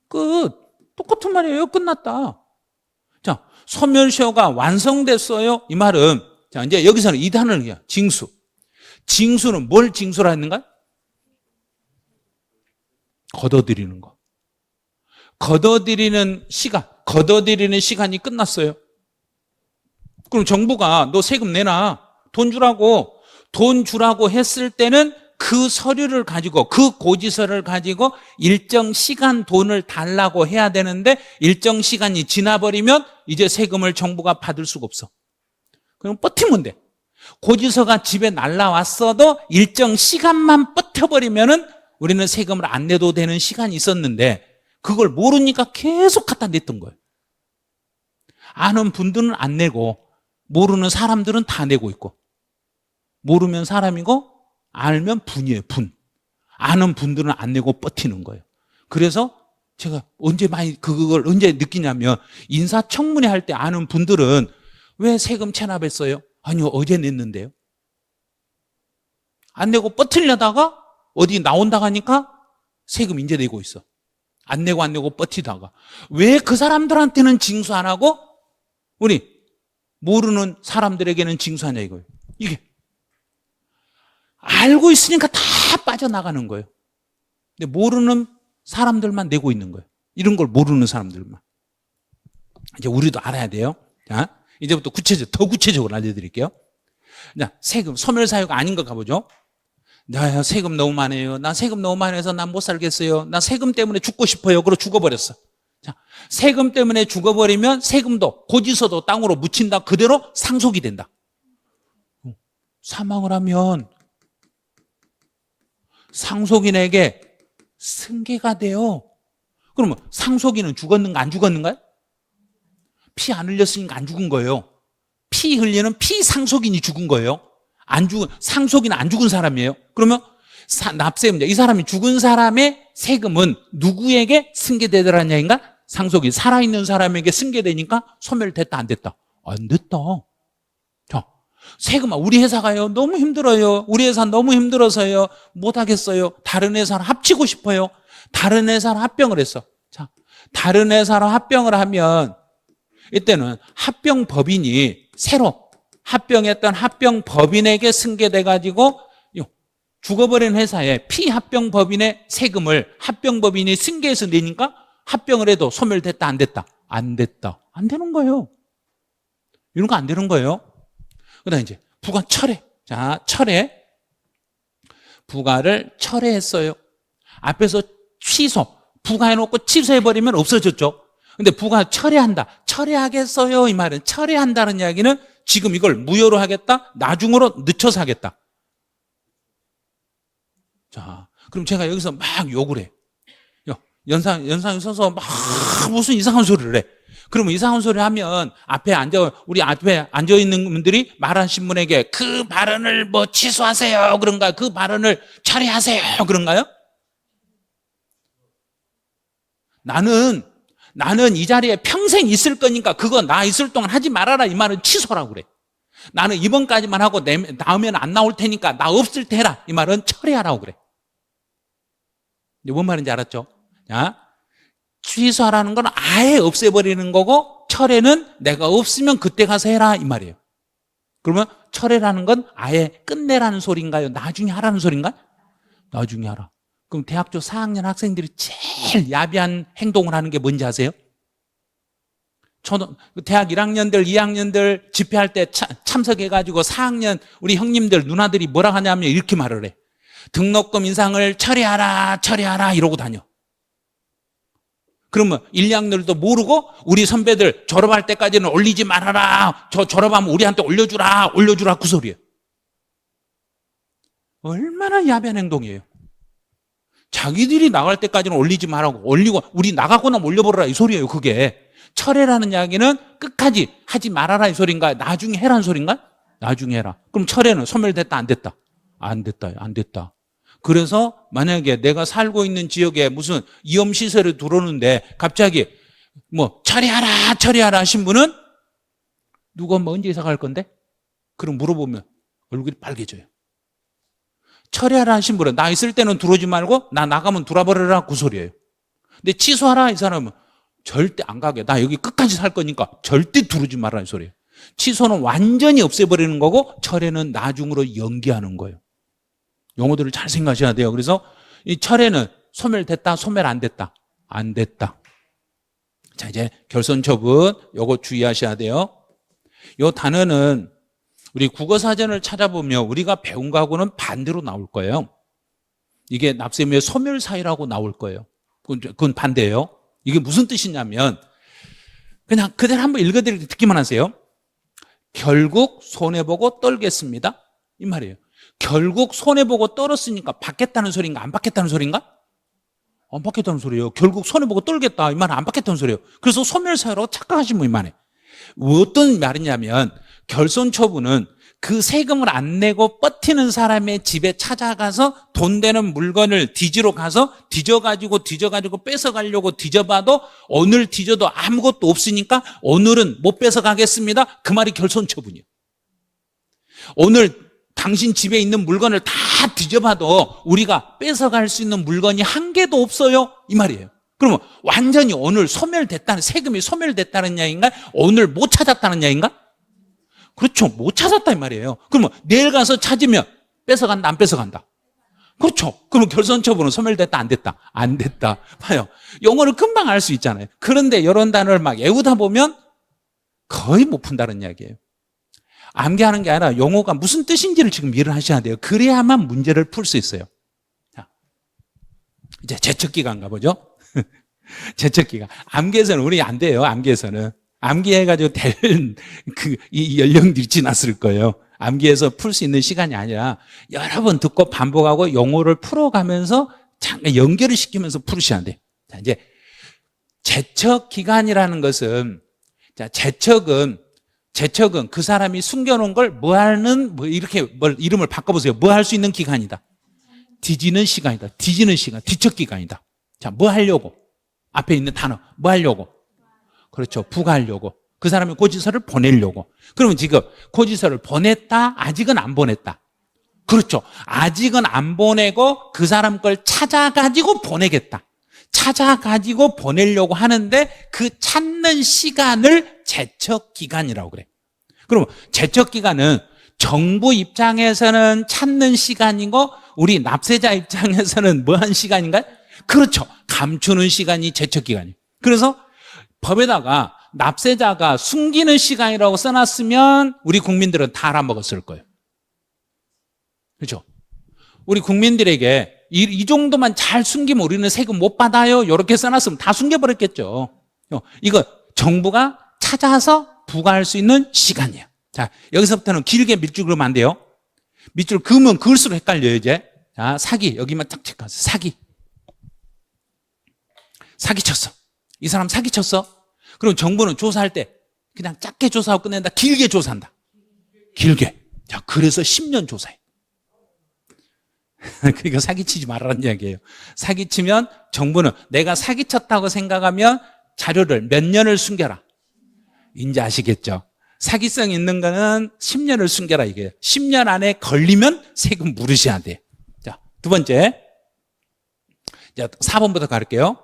끝. 똑같은 말이에요. 끝났다. 자, 소멸시효가 완성됐어요. 이 말은, 자, 이제 여기서는 이 단어를 해요. 징수. 징수는 뭘 징수라 했는가? 걷어들이는 거. 걷어들이는 시간이 끝났어요. 그럼 정부가 너 세금 내놔, 돈 주라고 했을 때는 그 서류를 가지고 그 고지서를 가지고 일정 시간 돈을 달라고 해야 되는데 일정 시간이 지나버리면 이제 세금을 정부가 받을 수가 없어. 그럼 버티면 돼. 고지서가 집에 날라왔어도 일정 시간만 버텨버리면은 우리는 세금을 안 내도 되는 시간이 있었는데 그걸 모르니까 계속 갖다 냈던 거예요. 아는 분들은 안 내고 모르는 사람들은 다 내고 있고, 모르면 사람이고 알면 분이에요. 분. 아는 분들은 안 내고 버티는 거예요. 그래서 제가 언제 많이 그걸 언제 느끼냐면 인사청문회 할 때 아는 분들은 왜 세금 체납했어요? 아니요, 어제 냈는데요. 안 내고 버티려다가 어디 나온다 하니까 세금 이제 내고 있어. 안 내고 버티다가. 왜 그 사람들한테는 징수 안 하고 우리 모르는 사람들에게는 징수하냐 이거예요. 이게 알고 있으니까 다 빠져나가는 거예요. 근데 모르는 사람들만 내고 있는 거예요. 이런 걸 모르는 사람들만. 이제 우리도 알아야 돼요. 자, 이제부터 더 구체적으로 알려드릴게요. 자, 세금, 소멸사유가 아닌 거 가보죠. 나 세금 너무 많이 해요. 나 세금 너무 많이 해서 난 못 살겠어요. 나 세금 때문에 죽고 싶어요. 그러고 죽어버렸어. 자, 세금 때문에 죽어버리면 세금도 고지서도 땅으로 묻힌다. 그대로 상속이 된다. 사망을 하면 상속인에게 승계가 돼요. 그러면 상속인은 죽었는가 안 죽었는가요? 피 안 흘렸으니까 안 죽은 거예요. 피 흘리는 피상속인이 죽은 거예요. 안 죽은, 상속인은 안 죽은 사람이에요. 그러면 납세금자, 이 사람이 죽은 사람의 세금은 누구에게 승계되더라는 얘기인가? 상속인, 살아있는 사람에게 승계되니까 소멸됐다 안 됐다? 안 됐다. 자, 세금, 우리 회사가요 너무 힘들어요. 우리 회사 너무 힘들어서요 못하겠어요. 다른 회사랑 합치고 싶어요. 다른 회사랑 합병을 했어. 자, 다른 회사랑 합병을 하면 이때는 합병법인이 새로 합병했던 합병법인에게 승계돼가지고 죽어버린 회사에 피합병법인의 세금을 합병법인이 승계해서 내니까 합병을 해도 소멸됐다 안 됐다? 안 됐다. 안 되는 거예요. 이런 거 안 되는 거예요. 그다음에 이제 부가 철회. 자, 철회. 부가를 철회했어요. 앞에서 취소. 부가해놓고 취소해버리면 없어졌죠. 근데 부가 철회한다. 철회하겠어요. 이 말은 철회한다는 이야기는 지금 이걸 무효로 하겠다. 나중으로 늦춰서 하겠다. 자, 그럼 제가 여기서 막 욕을 해. 연상에 서서 막 무슨 이상한 소리를 해. 그러면 이상한 소리 하면 우리 앞에 앉아있는 분들이 말하신 분에게 그 발언을 뭐 취소하세요. 그런가? 그 발언을 철회하세요. 그런가요? 나는 이 자리에 평생 있을 거니까 그거 나 있을 동안 하지 말아라. 이 말은 취소라고 그래. 나는 이번까지만 하고 다음에는 안 나올 테니까 나 없을 때 해라. 이 말은 철회하라고 그래. 이제 뭔 말인지 알았죠? 자, 취소하라는 건 아예 없애버리는 거고 철회는 내가 없으면 그때 가서 해라 이 말이에요. 그러면 철회라는 건 아예 끝내라는 소리인가요? 나중에 하라는 소리인가요? 나중에 하라. 그럼 대학교 4학년 학생들이 제일 야비한 행동을 하는 게 뭔지 아세요? 대학 1학년들, 2학년들 집회할 때 참석해가지고 4학년 우리 형님들, 누나들이 뭐라 하냐면 이렇게 말을 해. 등록금 인상을 처리하라 이러고 다녀. 그러면 1, 2학년들도 모르고 우리 선배들 졸업할 때까지는 올리지 말아라. 저 졸업하면 우리한테 올려주라 그 소리예요. 얼마나 야비한 행동이에요. 자기들이 나갈 때까지는 올리지 말라고 올리고 우리 나가고 나면 올려버려라 이 소리예요. 그게 철회라는 이야기는 끝까지 하지 말아라 이 소리인가? 나중에 해라는 소리인가? 나중에 해라. 그럼 철회는 소멸됐다 안 됐다? 안 됐다. 그래서 만약에 내가 살고 있는 지역에 무슨 위험시설이 들어오는데 갑자기 뭐 처리하라 하신 분은 누가 언제 이사 갈 건데? 그럼 물어보면 얼굴이 빨개져요. 처리하라 하신 분은 나 있을 때는 들어오지 말고 나 나가면 들어버려라 그 소리예요. 근데 취소하라 이 사람은 절대 안 가게. 나 여기 끝까지 살 거니까 절대 들어오지 말라 이 소리예요. 취소는 완전히 없애버리는 거고 철회는 나중으로 연기하는 거예요. 용어들을 잘 생각하셔야 돼요. 그래서 이 철회는 소멸됐다, 소멸 안 됐다? 안 됐다. 자, 이제 결손처분 요거 주의하셔야 돼요. 요 단어는 우리 국어사전을 찾아보면 우리가 배운 거하고는 반대로 나올 거예요. 이게 납세 의무의 소멸사유라고 나올 거예요. 그건 반대예요. 이게 무슨 뜻이냐면 그냥 그대로 한번 읽어드리고 듣기만 하세요. 결국 손해보고 떨겠습니다. 이 말이에요. 결국 손해보고 떨었으니까 받겠다는 소리인가 안 받겠다는 소리인가? 안 받겠다는 소리예요. 결국 손해보고 떨겠다 이 말은 안 받겠다는 소리예요. 그래서 소멸사유라고 착각하시면 이만해. 어떤 말이냐면 결손처분은 그 세금을 안 내고 버티는 사람의 집에 찾아가서 돈 되는 물건을 뒤지러 가서 뒤져가지고 뺏어가려고 뒤져봐도 오늘 뒤져도 아무것도 없으니까 오늘은 못 뺏어가겠습니다. 그 말이 결손처분이에요. 오늘 당신 집에 있는 물건을 다 뒤져봐도 우리가 뺏어갈 수 있는 물건이 한 개도 없어요 이 말이에요. 그러면 완전히 오늘 소멸됐다는, 세금이 소멸됐다는 이야기인가? 오늘 못 찾았다는 이야기인가? 그렇죠. 못 찾았다 이 말이에요. 그러면 내일 가서 찾으면 뺏어간다 안 뺏어간다? 그렇죠. 그러면 결손처분은 소멸됐다 안 됐다? 안 됐다. 봐요. 용어를 금방 알 수 있잖아요. 그런데 이런 단어를 막 외우다 보면 거의 못 푼다는 이야기예요. 암기하는 게 아니라 용어가 무슨 뜻인지를 지금 이해를 하셔야 돼요. 그래야만 문제를 풀 수 있어요. 자, 이제 제척기간 가보죠. 제척기간. 암기에서는 우리 안 돼요. 암기에서는. 암기해가지고 이 연령들이 지났을 거예요. 암기해서 풀 수 있는 시간이 아니라 여러 번 듣고 반복하고 용어를 풀어가면서 잠깐 연결을 시키면서 풀으셔야 돼요. 자, 이제 제척기간이라는 것은, 자, 제척은 그 사람이 숨겨놓은 걸 이렇게 이름을 바꿔보세요. 뭐 할 수 있는 기간이다. 뒤지는 시간이다. 뒤지는 시간. 뒤척기간이다. 자, 뭐 하려고? 앞에 있는 단어. 뭐 하려고? 그렇죠. 부과하려고. 그 사람이 고지서를 보내려고. 그러면 지금 고지서를 보냈다? 아직은 안 보냈다. 그렇죠. 아직은 안 보내고 그 사람 걸 찾아가지고 보내겠다. 찾아가지고 보내려고 하는데 그 찾는 시간을 제척기간이라고 그래. 그럼 제척기간은 정부 입장에서는 찾는 시간이고 우리 납세자 입장에서는 뭐 한 시간인가요? 그렇죠. 감추는 시간이 제척기간이에요. 그래서 법에다가 납세자가 숨기는 시간이라고 써놨으면 우리 국민들은 다 알아먹었을 거예요. 그렇죠? 우리 국민들에게 이 정도만 잘 숨기면 우리는 세금 못 받아요 이렇게 써놨으면 다 숨겨버렸겠죠. 이거 정부가 찾아서 부과할 수 있는 시간이에요. 자, 여기서부터는 길게 밑줄 그으면 안 돼요. 밑줄 그으면 그을수록 헷갈려요 이제. 자, 사기 여기만 딱 체크하세요. 사기 쳤어. 이 사람 사기 쳤어. 그럼 정부는 조사할 때 그냥 작게 조사하고 끝낸다. 길게 조사한다. 길게. 자, 그래서 10년 조사해. 그러니까 사기치지 말라는 이야기예요. 사기치면 정부는 내가 사기쳤다고 생각하면 자료를 몇 년을 숨겨라. 이제 아시겠죠? 사기성 있는 거는 10년을 숨겨라 이게. 10년 안에 걸리면 세금 물으셔야 돼. 자, 두 번째. 자, 4번부터 갈게요.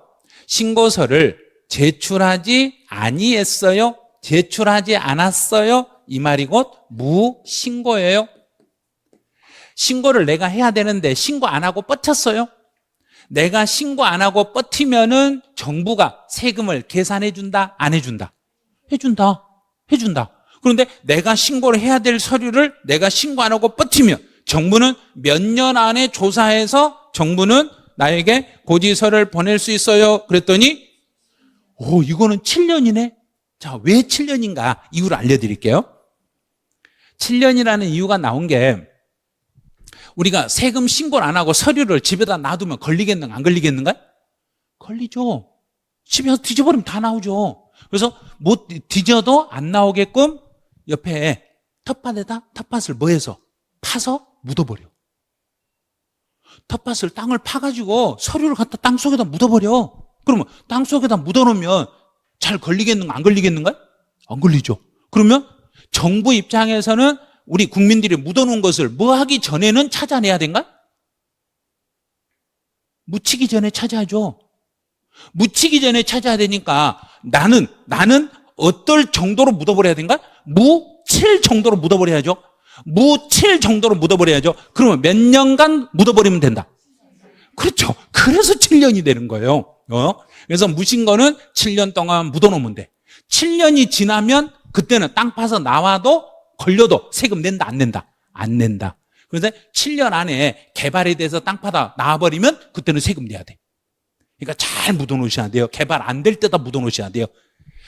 신고서를 제출하지 아니했어요? 제출하지 않았어요? 이 말이 곧 무신고예요. 신고를 내가 해야 되는데 신고 안 하고 뻗쳤어요? 내가 신고 안 하고 뻗티면은 정부가 세금을 계산해 준다? 안 해준다? 해준다. 그런데 내가 신고를 해야 될 서류를 내가 신고 안 하고 뻗티면 정부는 몇 년 안에 조사해서 정부는 나에게 고지서를 보낼 수 있어요? 그랬더니 이거는 7년이네. 자, 왜 7년인가? 이유를 알려드릴게요. 7년이라는 이유가 나온 게 우리가 세금 신고를 안 하고 서류를 집에다 놔두면 걸리겠는가 안 걸리겠는가? 걸리죠. 집에서 뒤져버리면 다 나오죠. 그래서 못 뒤져도 안 나오게끔 옆에 텃밭을 뭐 해서? 파서 묻어버려. 텃밭을 땅을 파가지고 서류를 갖다 땅 속에다 묻어버려. 그러면 땅 속에다 묻어놓으면 잘 걸리겠는가 안 걸리겠는가? 안 걸리죠. 그러면 정부 입장에서는 우리 국민들이 묻어놓은 것을 뭐 하기 전에는 찾아내야 된가? 묻히기 전에 찾아야죠. 묻히기 전에 찾아야 되니까 나는 어떨 정도로 묻어버려야 된가? 묻힐 정도로 묻어버려야죠. 묻힐 정도로 묻어버려야죠. 그러면 몇 년간 묻어버리면 된다. 그렇죠. 그래서 7년이 되는 거예요. 그래서 묻힌 거는 7년 동안 묻어놓으면 돼. 7년이 지나면 그때는 땅 파서 나와도 걸려도 세금 낸다 안 낸다? 안 낸다. 그런데 7년 안에 개발이 돼서 땅 파다 나와버리면 그때는 세금 내야 돼. 그러니까 잘 묻어놓으셔야 돼요. 개발 안 될 때다 묻어놓으셔야 돼요.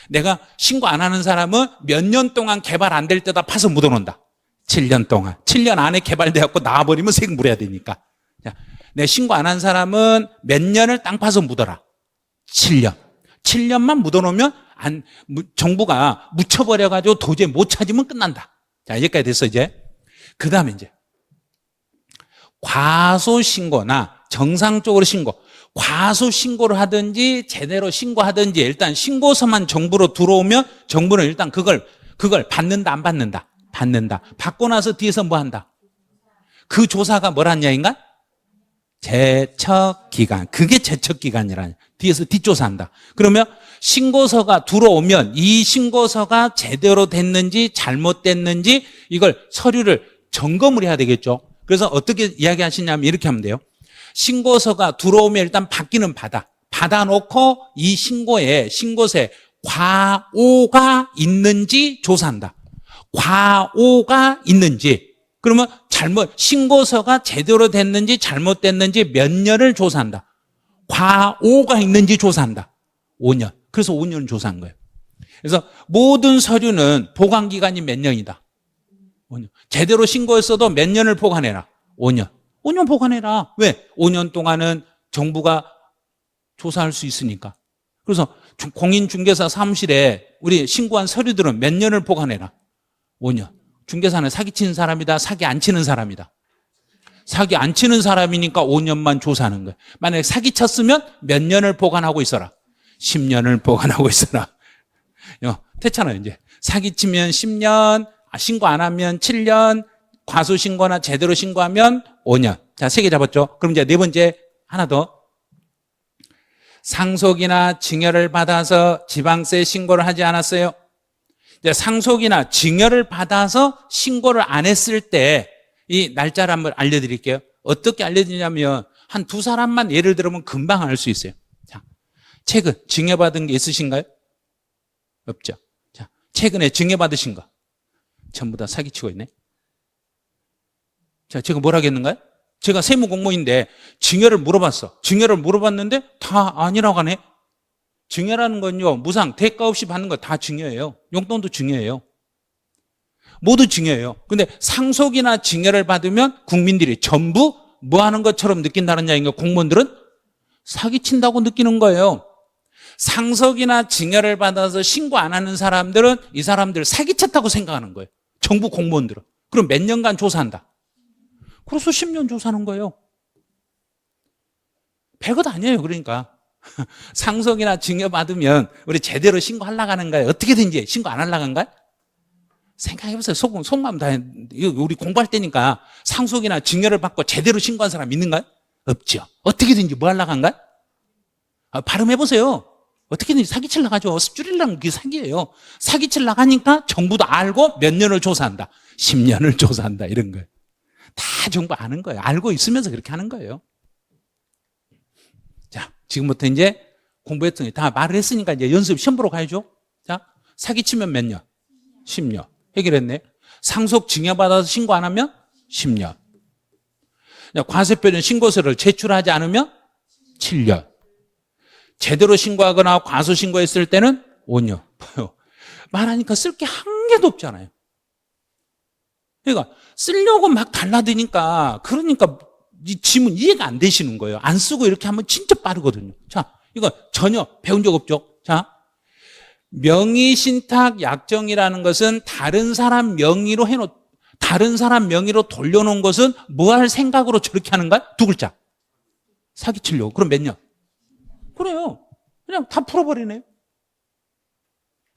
내가 신고 안 하는 사람은 몇 년 동안 개발 안 될 때다 파서 묻어놓는다. 7년 동안. 7년 안에 개발되었고 나와버리면 세금 물어야 되니까. 자, 내 신고 안 한 사람은 몇 년을 땅 파서 묻어라. 7년. 7년만 묻어놓으면 정부가 묻혀버려가지고 도저히 못 찾으면 끝난다. 자, 여기까지 됐어, 이제. 그 다음에 이제. 과소신고나 정상적으로 신고. 과소신고를 하든지 제대로 신고하든지 일단 신고서만 정부로 들어오면 정부는 일단 그걸 받는다, 안 받는다? 받는다. 받고 나서 뒤에서 뭐 한다? 그 조사가 뭐란 얘기인가? 제척기간. 그게 제척기간이라는. 뒤에서 뒷조사한다. 그러면 신고서가 들어오면 이 신고서가 제대로 됐는지 잘못됐는지 이걸 서류를 점검을 해야 되겠죠. 그래서 어떻게 이야기하시냐면 이렇게 하면 돼요. 신고서가 들어오면 일단 받기는 받아놓고 이 신고서에 과오가 있는지 조사한다. 과오가 있는지. 그러면 신고서가 제대로 됐는지 잘못됐는지 몇 년을 조사한다. 과오가 있는지 조사한다. 5년. 그래서 5년을 조사한 거예요. 그래서 모든 서류는 보관기간이 몇 년이다. 5년. 제대로 신고했어도 몇 년을 보관해라. 5년. 5년 보관해라. 왜? 5년 동안은 정부가 조사할 수 있으니까. 그래서 공인중개사 사무실에 우리 신고한 서류들은 몇 년을 보관해라. 5년. 중개사는 사기치는 사람이다, 사기 안 치는 사람이다. 사기 안 치는 사람이니까 5년만 조사하는 거예요. 만약에 사기 쳤으면 몇 년을 보관하고 있어라. 10년을 보관하고 있어라. 됐잖아요, 이제. 사기 치면 10년, 신고 안 하면 7년, 과소신고나 제대로 신고하면 5년. 자, 3개 잡았죠? 그럼 이제 네 번째, 하나 더. 상속이나 증여를 받아서 지방세 신고를 하지 않았어요. 이제 상속이나 증여를 받아서 신고를 안 했을 때 이 날짜를 한번 알려드릴게요. 어떻게 알려드리냐면 한 두 사람만 예를 들면 금방 알 수 있어요. 자, 최근 증여받은 게 있으신가요? 없죠. 자, 최근에 증여받으신 거 전부 다 사기치고 있네. 자, 제가 뭘 하겠는가요? 제가 세무공무원인데 증여를 물어봤어. 증여를 물어봤는데 다 아니라고 하네. 증여라는 건요, 무상 대가 없이 받는 거 다 증여예요. 용돈도 증여예요. 모두 증여예요. 근데 상속이나 증여를 받으면 국민들이 전부 뭐 하는 것처럼 느낀다는 얘기인가? 공무원들은 사기친다고 느끼는 거예요. 상속이나 증여를 받아서 신고 안 하는 사람들은 이 사람들을 사기쳤다고 생각하는 거예요. 정부 공무원들은. 그럼 몇 년간 조사한다? 그래서 10년 조사하는 거예요. 별것 아니에요. 그러니까 상속이나 증여 받으면 우리 제대로 신고하려고 하는 거예요. 어떻게든지 신고 안 하려고 하는 거예요? 생각해보세요. 속마음 다 우리 공부할 때니까 상속이나 증여를 받고 제대로 신고한 사람 있는가요? 없죠. 어떻게든지 뭐 하려고 한가요? 발음해보세요. 어떻게든지 사기치려고 하죠. 줄이려면 그게 사기예요. 사기치려고 하니까 정부도 알고 몇 년을 조사한다. 10년을 조사한다. 이런 거예요. 다 정부 아는 거예요. 알고 있으면서 그렇게 하는 거예요. 자, 지금부터 이제 공부했더니 다 말을 했으니까 이제 연습 시험 보러 가야죠. 자, 사기치면 몇 년? 10년. 해결했네. 상속 증여받아서 신고 안 하면 10년. 과세표준 신고서를 제출하지 않으면 7년. 제대로 신고하거나 과소신고했을 때는 5년. 말하니까 쓸 게 한 개도 없잖아요. 그러니까 쓰려고 막 달라드니까 그러니까 이 지문 이해가 안 되시는 거예요. 안 쓰고 이렇게 하면 진짜 빠르거든요. 자, 이거 전혀 배운 적 없죠. 자, 명의신탁 약정이라는 것은 다른 사람 명의로 다른 사람 명의로 돌려놓은 것은 뭐 할 생각으로 저렇게 하는가? 두 글자. 사기치려고. 그럼 몇 년? 그래요. 그냥 다 풀어버리네요.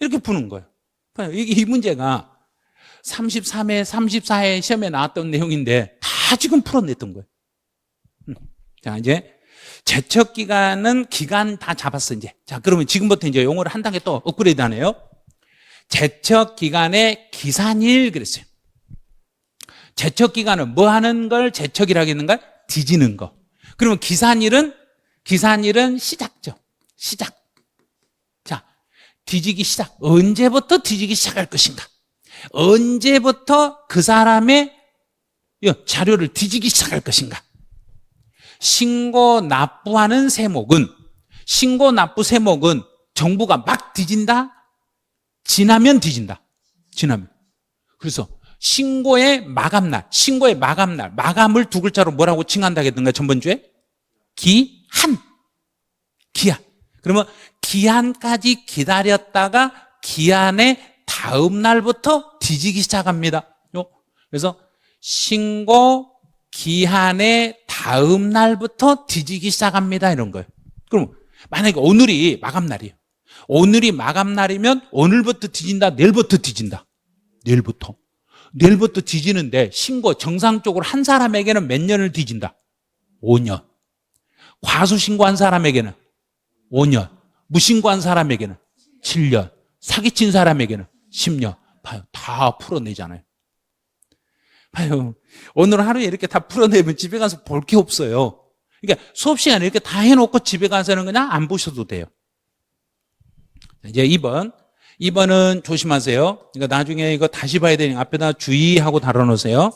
이렇게 푸는 거예요. 이 문제가 33회, 34회 시험에 나왔던 내용인데 다 지금 풀어냈던 거예요. 자, 이제 제척기간은 기간 다 잡았어, 이제. 자, 그러면 지금부터 이제 용어를 한 단계 또 업그레이드 하네요. 제척기간의 기산일 그랬어요. 제척기간은 뭐 하는 걸 제척이라고 했는가? 뒤지는 거. 그러면 기산일은 시작죠. 시작. 자, 뒤지기 시작. 언제부터 뒤지기 시작할 것인가? 언제부터 그 사람의 이 자료를 뒤지기 시작할 것인가? 신고 납부하는 세목은, 신고 납부 세목은 정부가 막 뒤진다? 지나면 뒤진다. 지나면. 그래서 신고의 마감날, 마감을 두 글자로 뭐라고 칭한다 했던가 전번주에? 기한. 그러면 기한까지 기다렸다가 기한의 다음 날부터 뒤지기 시작합니다. 그래서 신고 기한의 다음 날부터 뒤지기 시작합니다. 이런 거예요. 그럼 만약에 오늘이 마감날이에요. 오늘이 마감날이면 오늘부터 뒤진다, 내일부터 뒤진다. 내일부터 뒤지는데 신고 정상적으로 한 사람에게는 몇 년을 뒤진다? 5년. 과수신고한 사람에게는 5년. 무신고한 사람에게는 7년. 사기친 사람에게는 10년. 봐요. 다 풀어내잖아요. 봐요. 오늘 하루에 이렇게 다 풀어내면 집에 가서 볼 게 없어요. 그러니까 수업 시간에 이렇게 다 해놓고 집에 가서는 그냥 안 보셔도 돼요. 이제 2번은 조심하세요. 그러니까 나중에 이거 다시 봐야 되니까 앞에다 주의하고 달아놓으세요.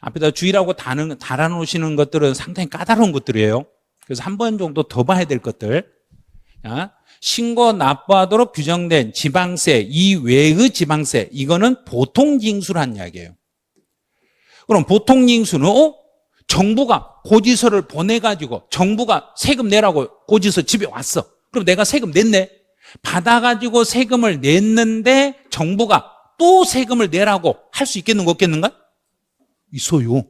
앞에다 주의라고 달아놓으시는 것들은 상당히 까다로운 것들이에요. 그래서 한 번 정도 더 봐야 될 것들. 자, 신고 납부하도록 규정된 지방세 이외의 지방세, 이거는 보통징수란 이야기예요. 그럼 보통징수는 정부가 고지서를 보내가지고 정부가 세금 내라고 고지서 집에 왔어. 그럼 내가 세금 냈네. 받아가지고 세금을 냈는데 정부가 또 세금을 내라고 할 수 있겠는가 없겠는가? 있어요.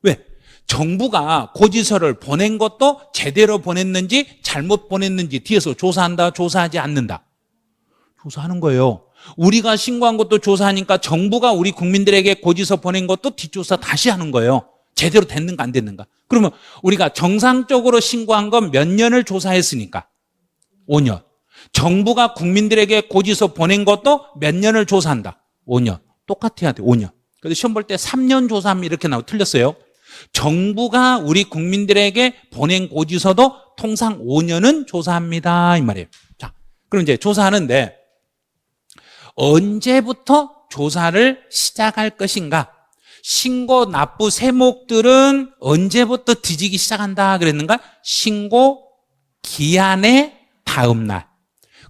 왜? 정부가 고지서를 보낸 것도 제대로 보냈는지 잘못 보냈는지 뒤에서 조사한다, 조사하지 않는다? 조사하는 거예요. 우리가 신고한 것도 조사하니까 정부가 우리 국민들에게 고지서 보낸 것도 뒷조사 다시 하는 거예요. 제대로 됐는가 안 됐는가. 그러면 우리가 정상적으로 신고한 건 몇 년을 조사했으니까? 5년. 정부가 국민들에게 고지서 보낸 것도 몇 년을 조사한다? 5년. 똑같아야 돼. 5년. 그래서 시험 볼 때 3년 조사하면 이렇게 나오고 틀렸어요. 정부가 우리 국민들에게 보낸 고지서도 통상 5년은 조사합니다, 이 말이에요. 자, 그럼 이제 조사하는데 언제부터 조사를 시작할 것인가? 신고 납부 세목들은 언제부터 뒤지기 시작한다 그랬는가? 신고 기한의 다음 날.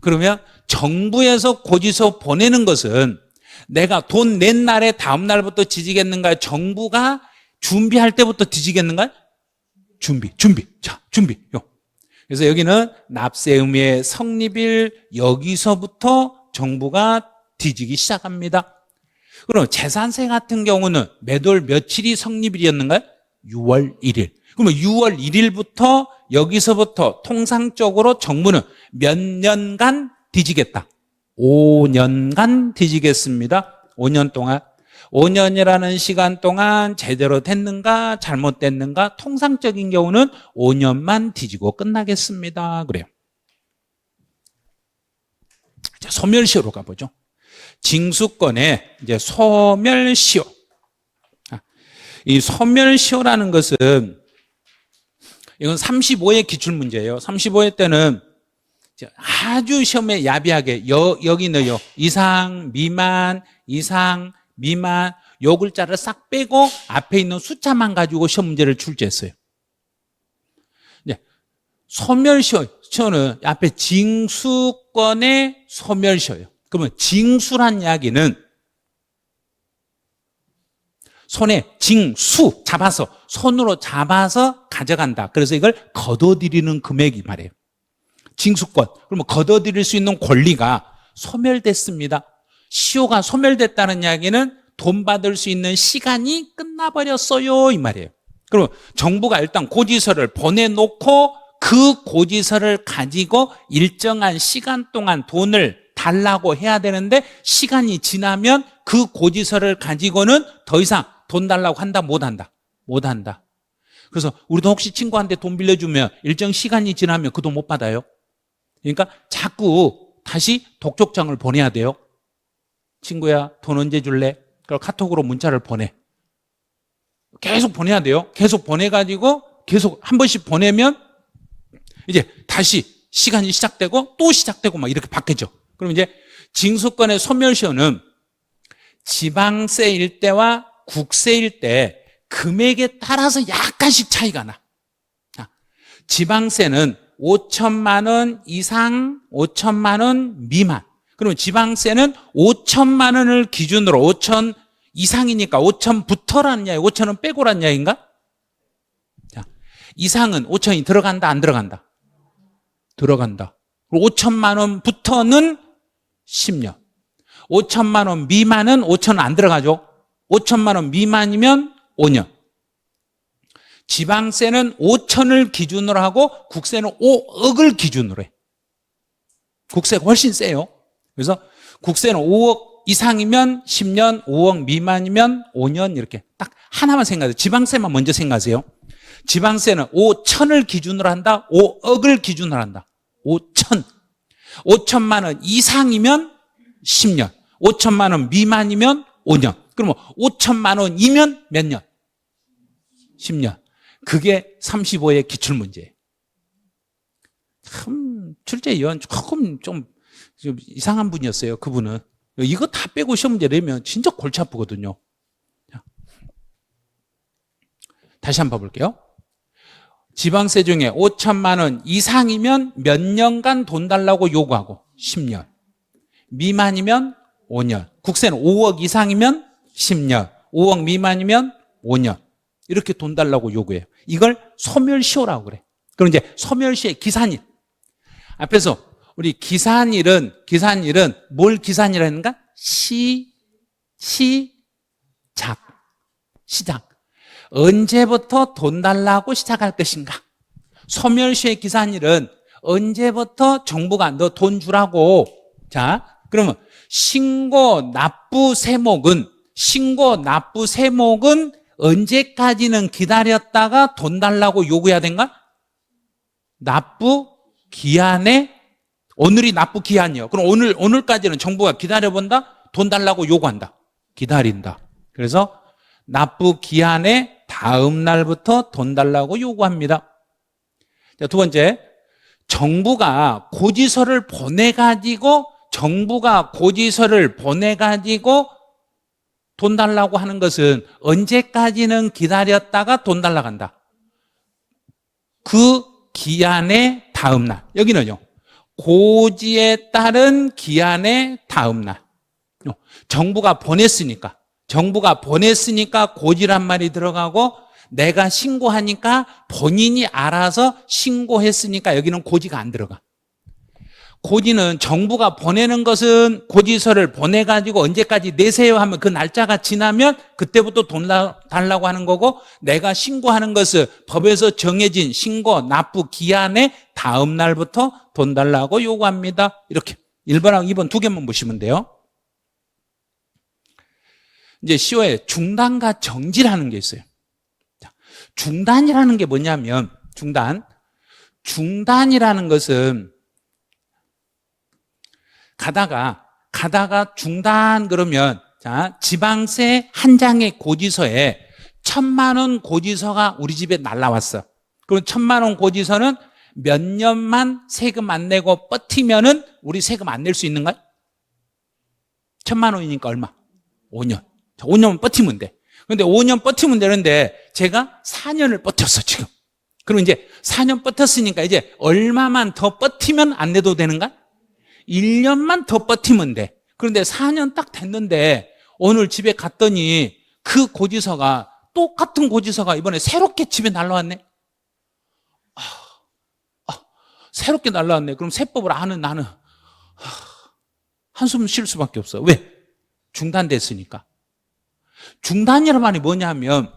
그러면 정부에서 고지서 보내는 것은 내가 돈 낸 날의 다음 날부터 뒤지겠는가? 정부가 준비할 때부터 뒤지겠는가? 준비. 자, 준비. 그래서 여기는 납세 의무의 성립일 여기서부터 정부가 뒤지기 시작합니다. 그럼 재산세 같은 경우는 매월 며칠이 성립일이었는가요? 6월 1일. 그러면 6월 1일부터 여기서부터 통상적으로 정부는 몇 년간 뒤지겠다? 5년간 뒤지겠습니다. 5년 동안. 5년이라는 시간 동안 제대로 됐는가 잘못됐는가 통상적인 경우는 5년만 뒤지고 끝나겠습니다. 그래요. 자, 소멸시효로 가보죠. 징수권의 이제 소멸시효. 이 소멸시효라는 것은 이건 35회 기출문제예요. 35회 때는 아주 시험에 야비하게 여기 넣어요. 이상, 미만, 요 글자를 싹 빼고 앞에 있는 숫자만 가지고 시험 문제를 출제했어요. 소멸시효는 앞에 징수권의 소멸시효예요. 그러면 징수란 이야기는 손에 징수 잡아서 손으로 잡아서 가져간다. 그래서 이걸 거둬들이는 금액이 말이에요. 징수권. 그러면 거둬들일 수 있는 권리가 소멸됐습니다. 시효가 소멸됐다는 이야기는 돈 받을 수 있는 시간이 끝나버렸어요, 이 말이에요. 그럼 정부가 일단 고지서를 보내놓고 그 고지서를 가지고 일정한 시간 동안 돈을 달라고 해야 되는데 시간이 지나면 그 고지서를 가지고는 더 이상 돈 달라고 한다, 못한다? 못한다. 그래서 우리도 혹시 친구한테 돈 빌려주면 일정 시간이 지나면 그 돈 못 받아요. 그러니까 자꾸 다시 독촉장을 보내야 돼요. 친구야, 돈 언제 줄래? 그걸 카톡으로 문자를 보내. 계속 보내야 돼요. 계속 보내가지고 계속 한 번씩 보내면 이제 다시 시간이 시작되고 또 시작되고 막 이렇게 바뀌죠. 그럼 이제 징수권의 소멸시효는 지방세일 때와 국세일 때 금액에 따라서 약간씩 차이가 나. 지방세는 5천만 원 이상, 5천만 원 미만. 그러면 지방세는 5천만 원을 기준으로 5천 이상이니까 5천부터라는 이야기, 5천은 빼고라는 이야기인가? 자, 이상은 5천이 들어간다, 안 들어간다? 들어간다. 5천만 원부터는 10년. 5천만 원 미만은 5천은 안 들어가죠. 5천만 원 미만이면 5년. 지방세는 5천을 기준으로 하고 국세는 5억을 기준으로 해. 국세가 훨씬 세요. 그래서 국세는 5억 이상이면 10년, 5억 미만이면 5년 이렇게 딱 하나만 생각해요. 지방세만 먼저 생각하세요. 지방세는 5천을 기준으로 한다, 5억을 기준으로 한다. 5천. 5천만 원 이상이면 10년, 5천만 원 미만이면 5년. 그러면 5천만 원이면 몇 년? 10년. 그게 35의 기출문제예요. 참 출제위원 조금 좀 이상한 분이었어요. 그분은. 이거 다 빼고 시험 문제 내면 진짜 골치 아프거든요. 다시 한번 봐볼게요. 지방세 중에 5천만 원 이상이면 몇 년간 돈 달라고 요구하고 10년. 미만이면 5년. 국세는 5억 이상이면 10년. 5억 미만이면 5년. 이렇게 돈 달라고 요구해요. 이걸 소멸시효라고 그래. 그럼 이제 소멸시효의 기산일. 앞에서 우리 기산일은 뭘 기산이라는가? 시작. 언제부터 돈 달라고 시작할 것인가? 소멸시효의 기산일은 언제부터 정부가 너 돈 주라고. 자, 그러면 신고 납부 세목은 언제까지는 기다렸다가 돈 달라고 요구해야 된가? 납부 기한에, 오늘이 납부 기한이요. 그럼 오늘까지는 정부가 기다려본다? 돈 달라고 요구한다. 기다린다. 그래서 납부 기한의 다음 날부터 돈 달라고 요구합니다. 자, 두 번째, 정부가 고지서를 보내가지고 돈 달라고 하는 것은 언제까지는 기다렸다가 돈 달라고 한다. 그 기한의 다음 날. 여기는요, 고지에 따른 기한의 다음 날. 정부가 보냈으니까 고지란 말이 들어가고, 내가 신고하니까 본인이 알아서 신고했으니까 여기는 고지가 안 들어가. 고지는 정부가 보내는 것은 고지서를 보내가지고 언제까지 내세요 하면 그 날짜가 지나면 그때부터 돈 달라고 하는 거고, 내가 신고하는 것은 법에서 정해진 신고 납부 기한의 다음 날부터 돈 달라고 요구합니다. 이렇게 1번하고 2번 두 개만 보시면 돼요. 이제 시효에 중단과 정지라는 게 있어요. 중단이라는 게 뭐냐면, 중단이라는 것은 가다가 중단 그러면, 자, 지방세 한 장의 고지서에 1,000만 원 고지서가 우리 집에 날라왔어. 그럼 1,000만 원 고지서는 몇 년만 세금 안 내고 버티면은 우리 세금 안 낼 수 있는가요? 1,000만 원이니까 얼마? 5년. 자, 5년만 버티면 돼. 근데 5년 버티면 되는데 제가 4년을 버텼어, 지금. 그럼 이제 4년 버텼으니까 이제 얼마만 더 버티면 안 내도 되는가? 1년만 더 버티면 돼. 그런데 4년 딱 됐는데 오늘 집에 갔더니 그 고지서가, 똑같은 고지서가 이번에 새롭게 집에 날라왔네. 새롭게 날라왔네. 그럼 세법을 아는 나는 한숨 쉴 수밖에 없어. 왜? 중단됐으니까. 중단이라는 말이 뭐냐면,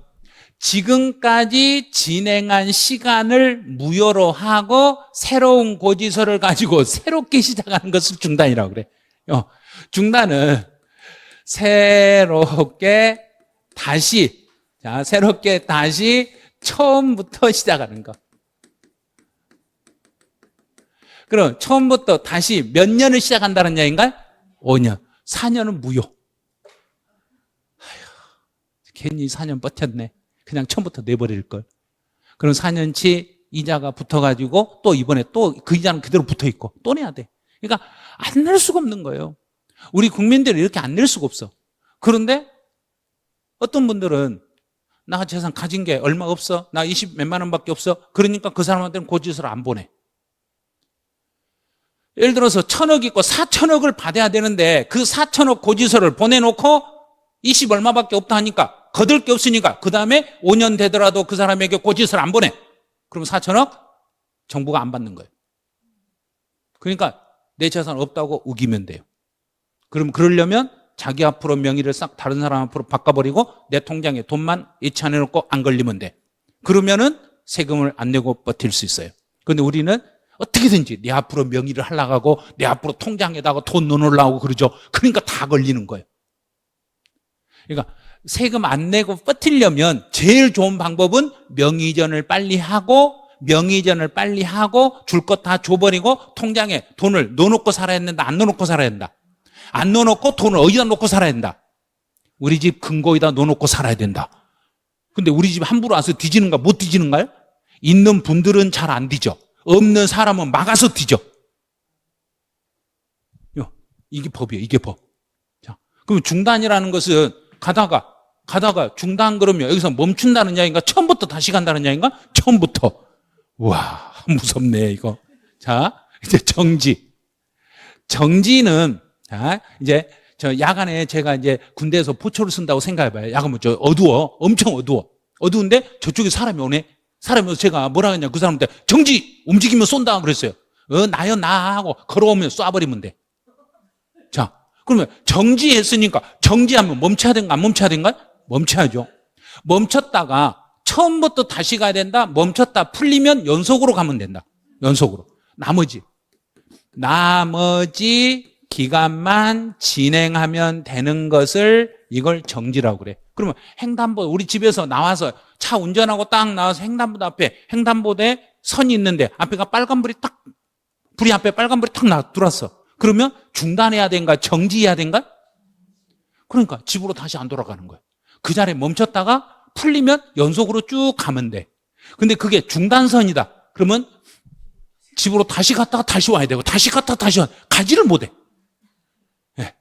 지금까지 진행한 시간을 무효로 하고 새로운 고지서를 가지고 새롭게 시작하는 것을 중단이라고 그래. 중단은 새롭게 다시 처음부터 시작하는 거. 그럼 처음부터 다시 몇 년을 시작한다는 얘기인가요? 5년. 4년은 무효. 괜히 4년 버텼네. 그냥 처음부터 내버릴 걸. 그럼 4년치 이자가 붙어가지고 또 이번에 또 그 이자는 그대로 붙어있고 또 내야 돼. 그러니까 안 낼 수가 없는 거예요. 우리 국민들이 이렇게 안 낼 수가 없어. 그런데 어떤 분들은 나 재산 가진 게 얼마 없어. 나 20 몇만 원밖에 없어. 그러니까 그 사람한테는 고지서를 안 보내. 예를 들어서 1,000억 있고 4,000억을 받아야 되는데 그 4,000억 고지서를 보내놓고 20 얼마밖에 없다 하니까 거둘 게 없으니까 그 다음에 5년 되더라도 그 사람에게 고지서를 안 보내. 그럼 4,000억 정부가 안 받는 거예요. 그러니까 내 재산 없다고 우기면 돼요. 그럼 그러려면 자기 앞으로 명의를 싹 다른 사람 앞으로 바꿔버리고 내 통장에 돈만 예치해놓고 안 걸리면 돼. 그러면은 세금을 안 내고 버틸 수 있어요. 그런데 우리는 어떻게든지 내 앞으로 명의를 하려고 하고 내 앞으로 통장에다가 돈 넣으려고 그러죠. 그러니까 다 걸리는 거예요. 그러니까 세금 안 내고 버틸려면 제일 좋은 방법은 명의이전을 빨리 하고 줄 것 다 줘버리고 통장에 돈을 넣어놓고 살아야 된다, 안 넣어놓고 살아야 된다. 안 넣어놓고 돈을 어디다 놓고 살아야 된다. 우리 집 금고에다 넣어놓고 살아야 된다. 근데 우리 집 함부로 와서 뒤지는가 못 뒤지는가요? 있는 분들은 잘 안 뒤져. 없는 사람은 막아서 뒤져. 이게 법이에요. 이게 법. 자, 그럼 중단이라는 것은 가다가 중단 그러면 여기서 멈춘다는 이야기인가? 처음부터 다시 간다는 이야기인가? 처음부터. 와, 무섭네 이거. 자, 이제 정지. 정지는 자, 이제 저 야간에 제가 이제 군대에서 포초를 쓴다고 생각해봐요. 야간 저 어두워, 엄청 어두워. 어두운데 저쪽에 사람이 오네. 사람이 오서 제가 뭐라 했냐 그 사람한테 정지, 움직이면 쏜다 그랬어요. 나요 나 하고 걸어오면 쏴버리면 돼. 자, 그러면 정지했으니까 정지하면 멈춰야 된가 안 멈춰야 된가? 멈춰야죠. 멈췄다가 처음부터 다시 가야 된다. 멈췄다 풀리면 연속으로 가면 된다. 연속으로. 나머지 기간만 진행하면 되는 것을 이걸 정지라고 그래. 그러면 횡단보도 우리 집에서 나와서 차 운전하고 딱 나와서 횡단보도 앞에 횡단보도에 선이 있는데 앞에가 빨간불이 딱 불이 앞에 빨간불이 탁 들어왔어. 그러면 중단해야 된가 정지해야 된가? 그러니까 집으로 다시 안 돌아가는 거야. 그 자리에 멈췄다가 풀리면 연속으로 쭉 가면 돼. 근데 그게 중단선이다. 그러면 집으로 다시 갔다가 다시 와야 되고 다시 갔다가 다시 가지를 못해. 네.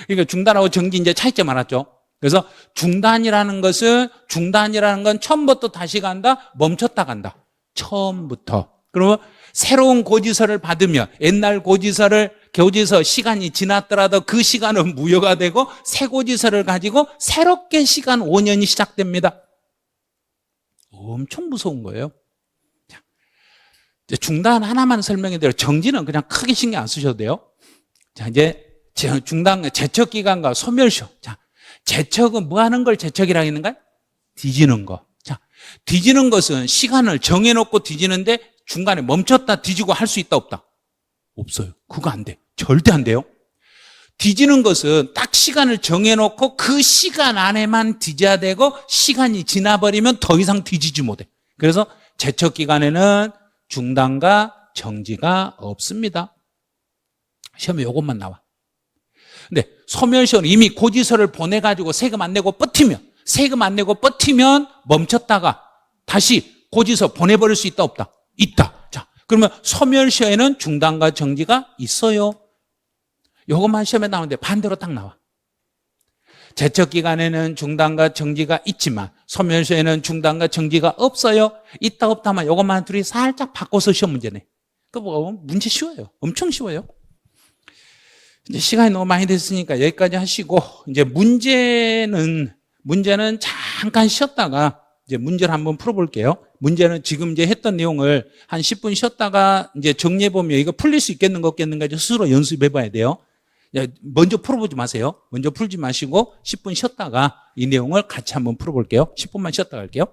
그러니까 중단하고 정지 이제 차이점 많았죠. 그래서 중단이라는 건 처음부터 다시 간다, 멈췄다 간다. 처음부터. 그러면 새로운 고지서를 받으면 옛날 고지서 시간이 지났더라도 그 시간은 무효가 되고 새 고지서를 가지고 새롭게 시간 5년이 시작됩니다. 엄청 무서운 거예요. 중단 하나만 설명해 드려요. 정지는 그냥 크게 신경 안 쓰셔도 돼요. 자, 이제 중단, 제척기간과 소멸시효. 자, 제척은 뭐 하는 걸 제척이라고 했는가요? 뒤지는 거. 자, 뒤지는 것은 시간을 정해놓고 뒤지는데 중간에 멈췄다 뒤지고 할 수 있다 없다? 없어요. 그거 안 돼. 절대 안 돼요. 뒤지는 것은 딱 시간을 정해놓고 그 시간 안에만 뒤져야 되고 시간이 지나버리면 더 이상 뒤지지 못해. 그래서 제척기간에는 중단과 정지가 없습니다. 시험에 이것만 나와. 근데 소멸시효는 이미 고지서를 보내가지고 세금 안 내고 버티면 멈췄다가 다시 고지서 보내버릴 수 있다 없다? 있다. 자, 그러면 소멸시효에는 중단과 정지가 있어요. 이것만 시험에 나오는데 반대로 딱 나와. 제척기간에는 중단과 정지가 있지만 소멸시효에는 중단과 정지가 없어요. 있다 없다만 이것만 둘이 살짝 바꿔서 시험 문제네. 그 뭐 문제 쉬워요. 엄청 쉬워요. 이제 시간이 너무 많이 됐으니까 여기까지 하시고 이제 문제는 잠깐 쉬었다가 이제 문제를 한번 풀어볼게요. 문제는 지금 이제 했던 내용을 한 10분 쉬었다가 이제 정리해보면 이거 풀릴 수 있겠는가 없겠는가 스스로 연습해봐야 돼요. 먼저 풀어보지 마세요. 먼저 풀지 마시고 10분 쉬었다가 이 내용을 같이 한번 풀어볼게요. 10분만 쉬었다 갈게요.